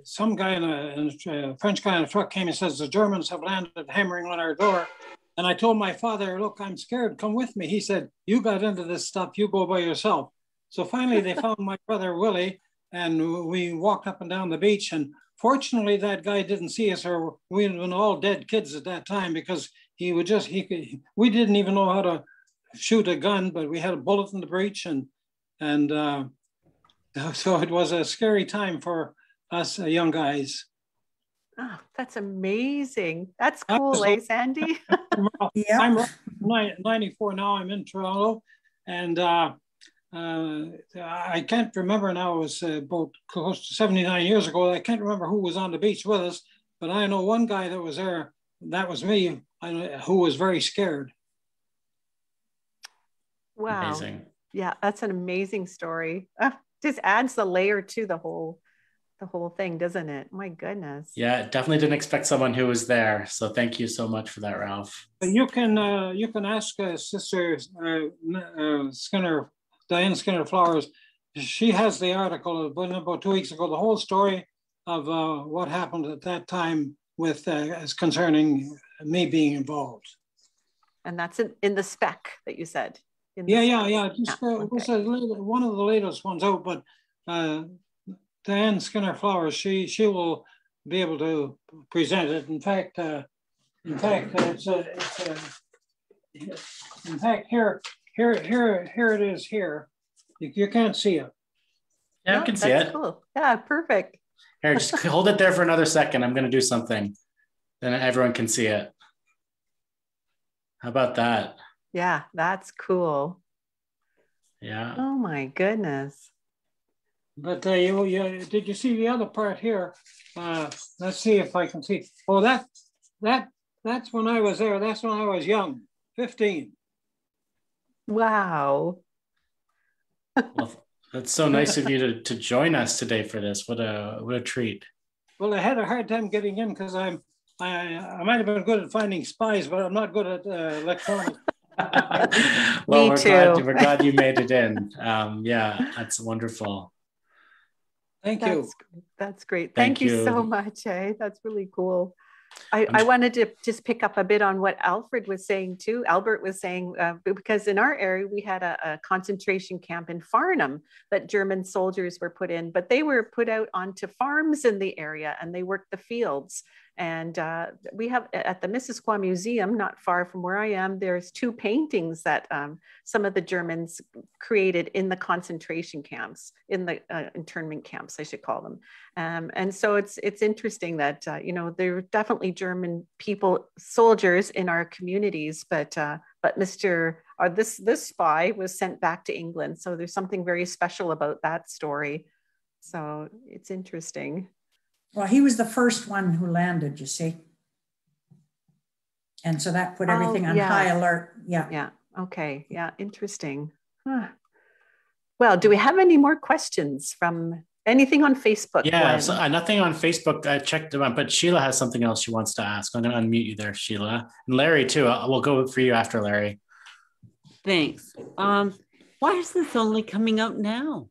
some guy a French guy in a truck came and says, the Germans have landed hammering on our door. And I told my father, look, I'm scared, come with me. He said, you got into this stuff, you go by yourself. So finally they found my brother Willie and we walked up and down the beach. And fortunately that guy didn't see us, or we'd have been all dead kids at that time, because we didn't even know how to shoot a gun, but we had a bullet in the breech. And so it was a scary time for us young guys. Oh, that's amazing. That's cool, Sandy? Yeah. I'm 94 now. I'm in Toronto. And I can't remember now. It was about close to 79 years ago. I can't remember who was on the beach with us, but I know one guy that was there. That was me, who was very scared. Wow. Amazing. Yeah, that's an amazing story. Just adds the layer to the whole thing, doesn't it? My goodness. Yeah, definitely didn't expect someone who was there. So thank you so much for that, Ralph. You can ask Sister Skinner, Diane Skinner Flowers. She has the article about 2 weeks ago, the whole story of what happened at that time with as concerning me being involved. And that's in the spec that you said. Yeah. Just, it was one of the latest ones out, but Diane Skinner Flowers, she will be able to present it. In fact, here it is here. You can't see it. Yeah, I can see it. Cool. Yeah, perfect. Here, just hold it there for another second. I'm going to do something. Then everyone can see it. How about that? Yeah, that's cool. Yeah. Oh my goodness. But did you see the other part here? Let's see if I can see. Oh, that's when I was there. That's when I was young, 15. Wow. Well, that's so nice of you to join us today for this. What a treat. Well, I had a hard time getting in because I might have been good at finding spies, but I'm not good at electronics. Well, we're glad you made it in. Yeah, that's wonderful. Thank you. That's great. Thank you so much. That's really cool. I wanted to just pick up a bit on what Alfred was saying too. Albert was saying, because in our area, we had a concentration camp in Farnham that German soldiers were put in, but they were put out onto farms in the area and they worked the fields. And we have at the Missisquoi Museum, not far from where I am, there's 2 paintings that some of the Germans created in the concentration camps, in the internment camps, I should call them. And so it's interesting that, you know, there were definitely German people, soldiers in our communities, but this spy was sent back to England. So there's something very special about that story. So it's interesting. Well, he was the first one who landed, you see. And so that put everything on high alert. Yeah. Yeah. Okay. Yeah. Interesting. Huh. Well, do we have any more questions from anything on Facebook? Yeah, so, nothing on Facebook. I checked them out, but Sheila has something else she wants to ask. I'm going to unmute you there, Sheila. And Larry, too. We'll go for you after Larry. Thanks. Why is this only coming out now?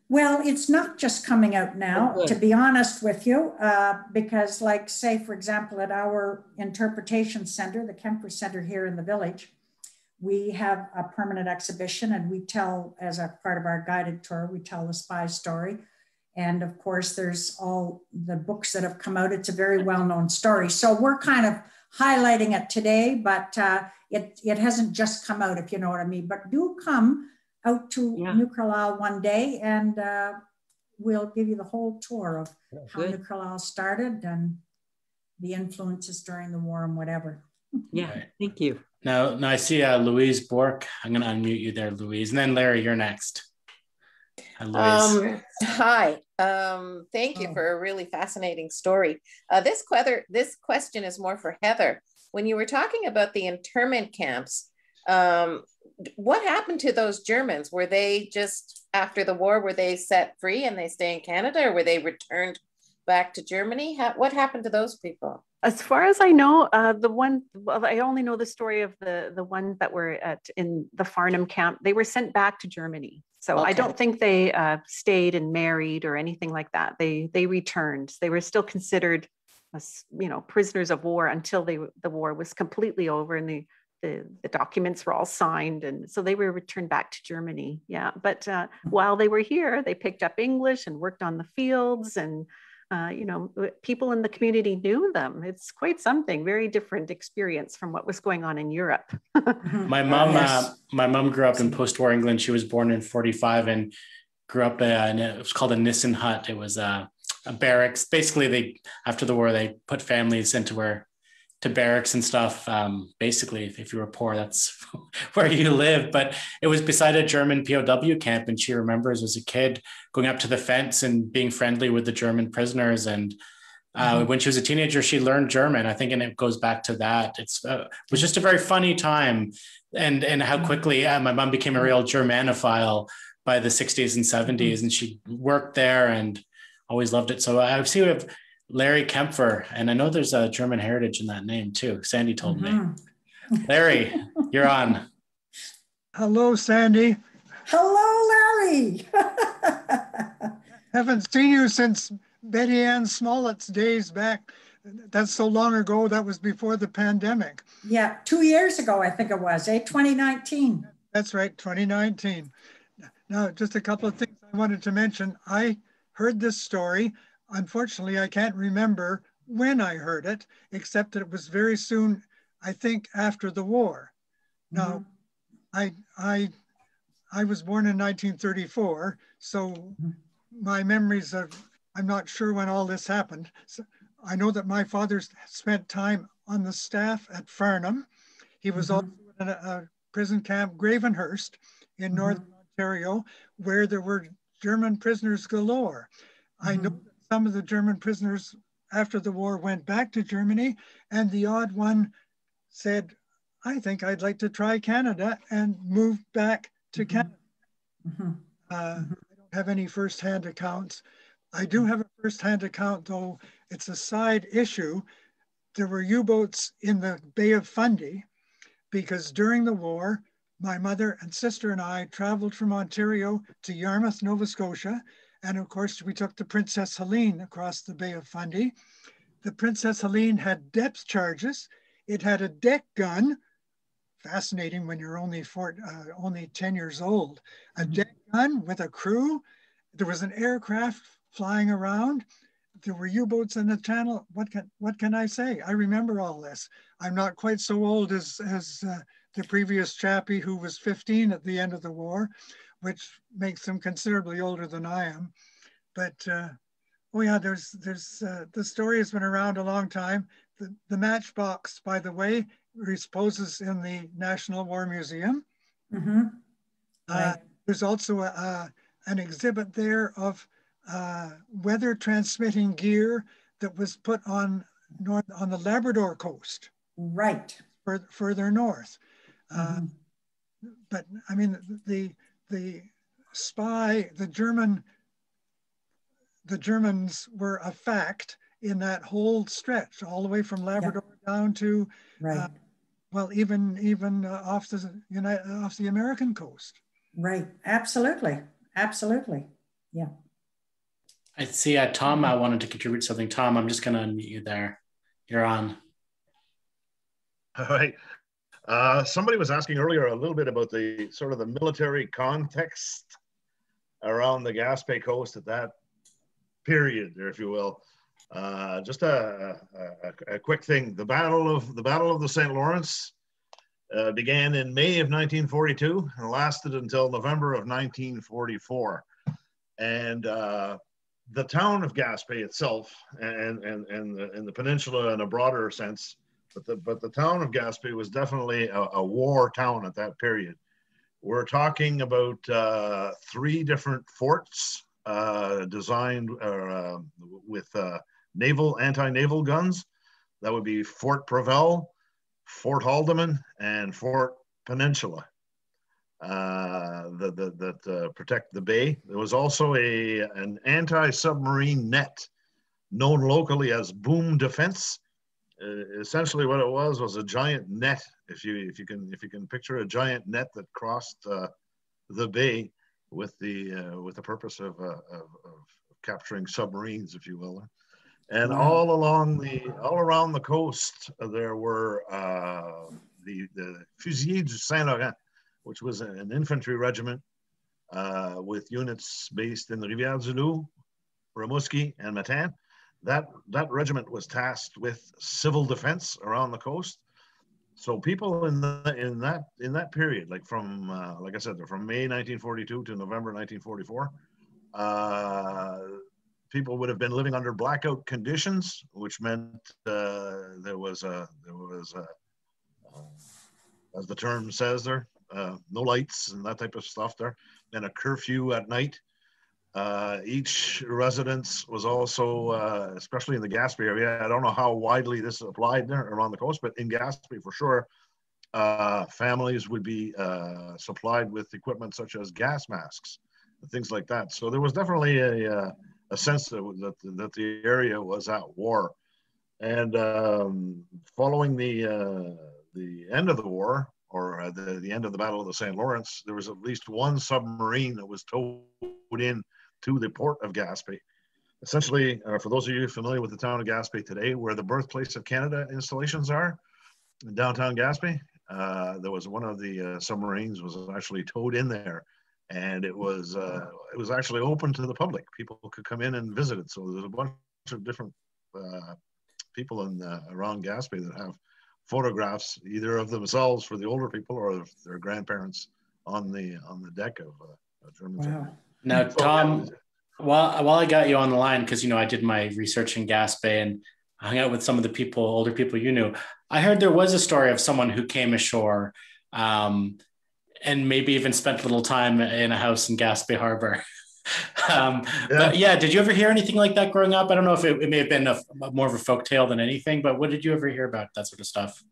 Well, it's not just coming out now, to be honest with you, because like, say, for example, at our interpretation center, the Kemper Center here in the village, we have a permanent exhibition and we tell, as a part of our guided tour, we tell the spy story. And of course, there's all the books that have come out. It's a very well-known story. So we're kind of highlighting it today, but it hasn't just come out, if you know what I mean. But do come out to New Carlisle one day and we'll give you the whole tour of how New Carlisle started and the influences during the war and whatever. Yeah, thank you. Now I see Louise Bork. I'm going to unmute you there, Louise. And then Larry, you're next. Louise. Hi. Thank you for a really fascinating story. This question is more for Heather. When you were talking about the internment camps, what happened to those Germans? Were they just, after the war, were they set free and they stay in Canada, or were they returned back to Germany? What happened to those people? As far as I know, I only know the story of the ones that were in the Farnham camp. They were sent back to Germany. So I don't think they stayed and married or anything like that. They returned. They were still considered, prisoners of war until the war was completely over and the documents were all signed, and so they were returned back to Germany. Yeah, but while they were here, they picked up English and worked on the fields, and people in the community knew them. It's quite something, very different experience from what was going on in Europe. My mom grew up in post-war England. She was born in 1945 and grew up in it was called a Nissen hut. It was a barracks. Basically, after the war, they put families to barracks and stuff. Basically, if you were poor, that's where you lived. But it was beside a German POW camp, and she remembers as a kid going up to the fence and being friendly with the German prisoners. And when she was a teenager, she learned German, I think, and it goes back to that. It was just a very funny time, and how quickly my mom became a real Germanophile by the 60s and 70s, and she worked there and always loved it. So I see we have Larry Kempfer, and I know there's a German heritage in that name too. Sandy told me. Larry, you're on. Hello, Sandy. Hello, Larry. Haven't seen you since Betty Ann Smollett's days back. That's so long ago. That was before the pandemic. Yeah, 2 years ago, I think it was, 2019. That's right, 2019. Now, just a couple of things I wanted to mention. I heard this story. Unfortunately, I can't remember when I heard it, except that it was very soon, I think, after the war. Now, I was born in 1934, so my memories of, I'm not sure when all this happened. So I know that my father spent time on the staff at Farnham. He was also in a prison camp, Gravenhurst, in Northern Ontario, where there were German prisoners galore. I know that some of the German prisoners after the war went back to Germany, and the odd one said, I think I'd like to try Canada, and moved back to Canada. I don't have any firsthand accounts. I do have a firsthand account, though it's a side issue. There were U-boats in the Bay of Fundy because during the war, my mother and sister and I traveled from Ontario to Yarmouth, Nova Scotia. And of course, we took the Princess Helene across the Bay of Fundy. the Princess Helene had depth charges. It had a deck gun. Fascinating when you're only 10 years old. A deck gun with a crew. There was an aircraft flying around. There were U-boats in the channel. What can I say? I remember all this. I'm not quite so old as the previous chappie who was 15 at the end of the war, which makes him considerably older than I am. But oh yeah, there's the story has been around a long time. The matchbox, by the way, reposes in the National War Museum. Right. There's also an exhibit there of weather transmitting gear that was put on the Labrador coast. Right. Further north. But I mean, the spy, the Germans were a fact in that whole stretch, all the way from Labrador down to, well, even off the American coast. Right. Absolutely. Absolutely. Yeah. I see Tom, I wanted to contribute something. Tom, I'm just going to unmute you there. You're on. All right. Somebody was asking earlier a little bit about the sort of the military context around the Gaspé coast at that period there, if you will. Just a quick thing. The Battle of the St. Lawrence began in May of 1942 and lasted until November of 1944. And the town of Gaspé itself and the peninsula in a broader sense, but the town of Gaspé was definitely a war town at that period. We're talking about 3 different forts designed with anti-naval guns. That would be Fort Prevel, Fort Haldeman, and Fort Peninsula that protect the bay. There was also an anti-submarine net known locally as boom defense. Essentially what it was a giant net. If you can picture a giant net that crossed the bay with the purpose of capturing submarines, if you will. And all around the coast there were the Fusiliers du Saint-Laurent, which was an infantry regiment with units based in the Rivière-du-Loup, Rimouski, and Matane. That regiment was tasked with civil defense around the coast. So people in that period, like from like I said, from May 1942 to November 1944, people would have been living under blackout conditions, which meant there was as the term says there, no lights and that type of stuff there, and a curfew at night. Each residence was also, especially in the Gaspé area, I don't know how widely this applied there around the coast, but in Gaspé for sure, families would be supplied with equipment such as gas masks and things like that. So there was definitely a sense that the area was at war. And following the end of the war, or the end of the Battle of the St. Lawrence, there was at least one submarine that was towed in to the port of Gaspé. Essentially, for those of you familiar with the town of Gaspé today, where the Birthplace of Canada installations are, in downtown Gaspé, there was one of the submarines was actually towed in there, and it was actually open to the public. People could come in and visit it. So there's a bunch of different people around Gaspé that have photographs either of themselves for the older people or their grandparents on the deck of a German submarine. Now, Tom, while I got you on the line, because I did my research in Gaspé and hung out with some of the older people you knew, I heard there was a story of someone who came ashore and maybe even spent a little time in a house in Gaspé Harbor. But yeah, did you ever hear anything like that growing up? I don't know if it may have been more of a folk tale than anything, but what did you ever hear about that sort of stuff?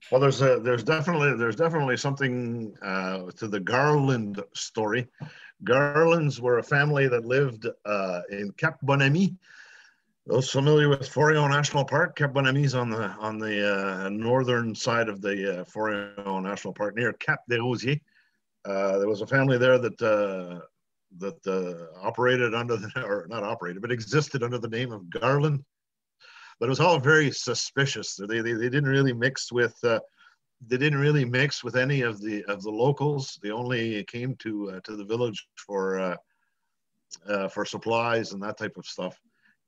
Well, there's definitely something to the Garland story. Garlands were a family that lived in Cap Bon-Ami. Those familiar with Forêt National Park, Cap Bon-Ami is on the northern side of the Forêt National Park near Cap des Rosiers. There was a family there that operated under or not operated, but existed under the name of Garland. but it was all very suspicious. They didn't really mix with any of the locals. They only came to the village for supplies and that type of stuff.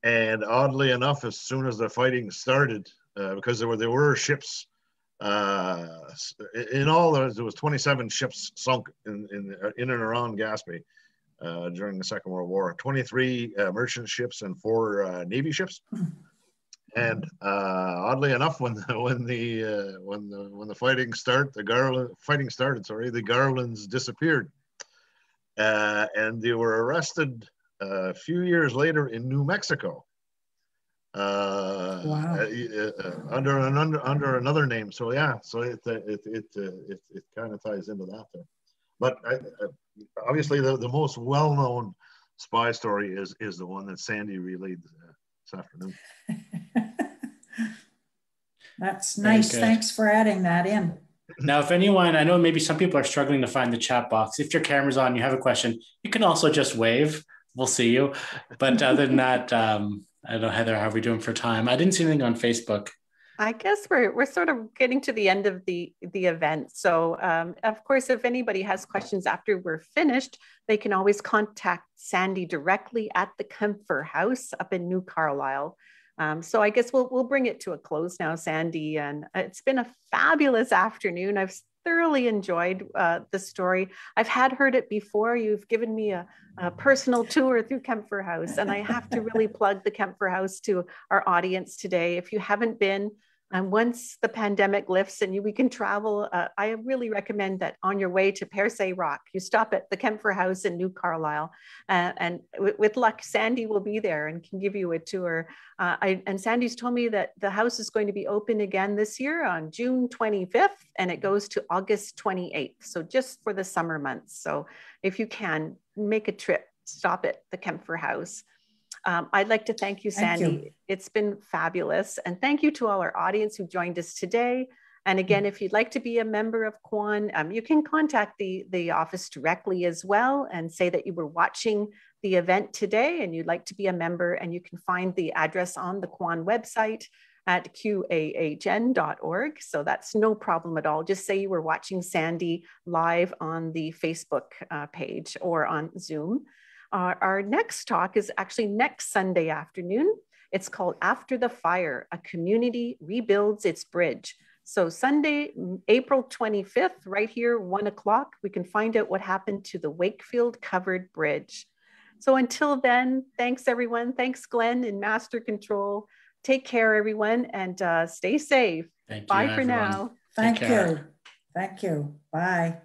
And oddly enough, as soon as the fighting started, because there were ships, in all there was 27 ships sunk in and around Gaspé during the Second World War. 23 merchant ships and 4 Navy ships. And oddly enough, when the fighting started, the Garlands disappeared, and they were arrested a few years later in New Mexico. Wow. Under another name. So yeah, so it kind of ties into that there. But obviously the most well-known spy story is the one that Sandi relayed this afternoon. That's nice. Thanks for adding that in. Now, if anyone, I know maybe some people are struggling to find the chat box. If your camera's on, you have a question, you can also just wave. We'll see you. But other than that, I don't know, Heather, how are we doing for time? I didn't see anything on Facebook. I guess we're sort of getting to the end of the event. So of course, if anybody has questions after we're finished, they can always contact Sandi directly at the Kempfer House up in New Carlisle. So I guess we'll bring it to a close now, Sandi. And it's been a fabulous afternoon. I've thoroughly enjoyed the story. I've heard it before. You've given me a personal tour through Kempfer House, and I have to really plug the Kempfer House to our audience today. If you haven't been, and once the pandemic lifts and we can travel, I really recommend that on your way to Percé Rock, you stop at the Kempfer House in New Carlisle. And with luck, Sandi will be there and can give you a tour. And Sandi's told me that the house is going to be open again this year on June 25th, and it goes to August 28th. So just for the summer months. So if you can, make a trip, stop at the Kempfer House. I'd like to thank you, Sandi. Thank you. It's been fabulous. And thank you to all our audience who joined us today. And again, if you'd like to be a member of QAHN, you can contact the office directly as well and say that you were watching the event today and you'd like to be a member, and you can find the address on the QAHN website at QAHN.org. So that's no problem at all. Just say you were watching Sandi live on the Facebook page or on Zoom. Our next talk is actually next Sunday afternoon. It's called After the Fire, A Community Rebuilds Its Bridge. So Sunday, April 25th, right here, 1 o'clock, we can find out what happened to the Wakefield Covered Bridge. So until then, thanks everyone. Thanks Glenn in Master Control. Take care everyone, and stay safe. Thank you, Bye for everyone. now. Thank you. Thank you. Bye.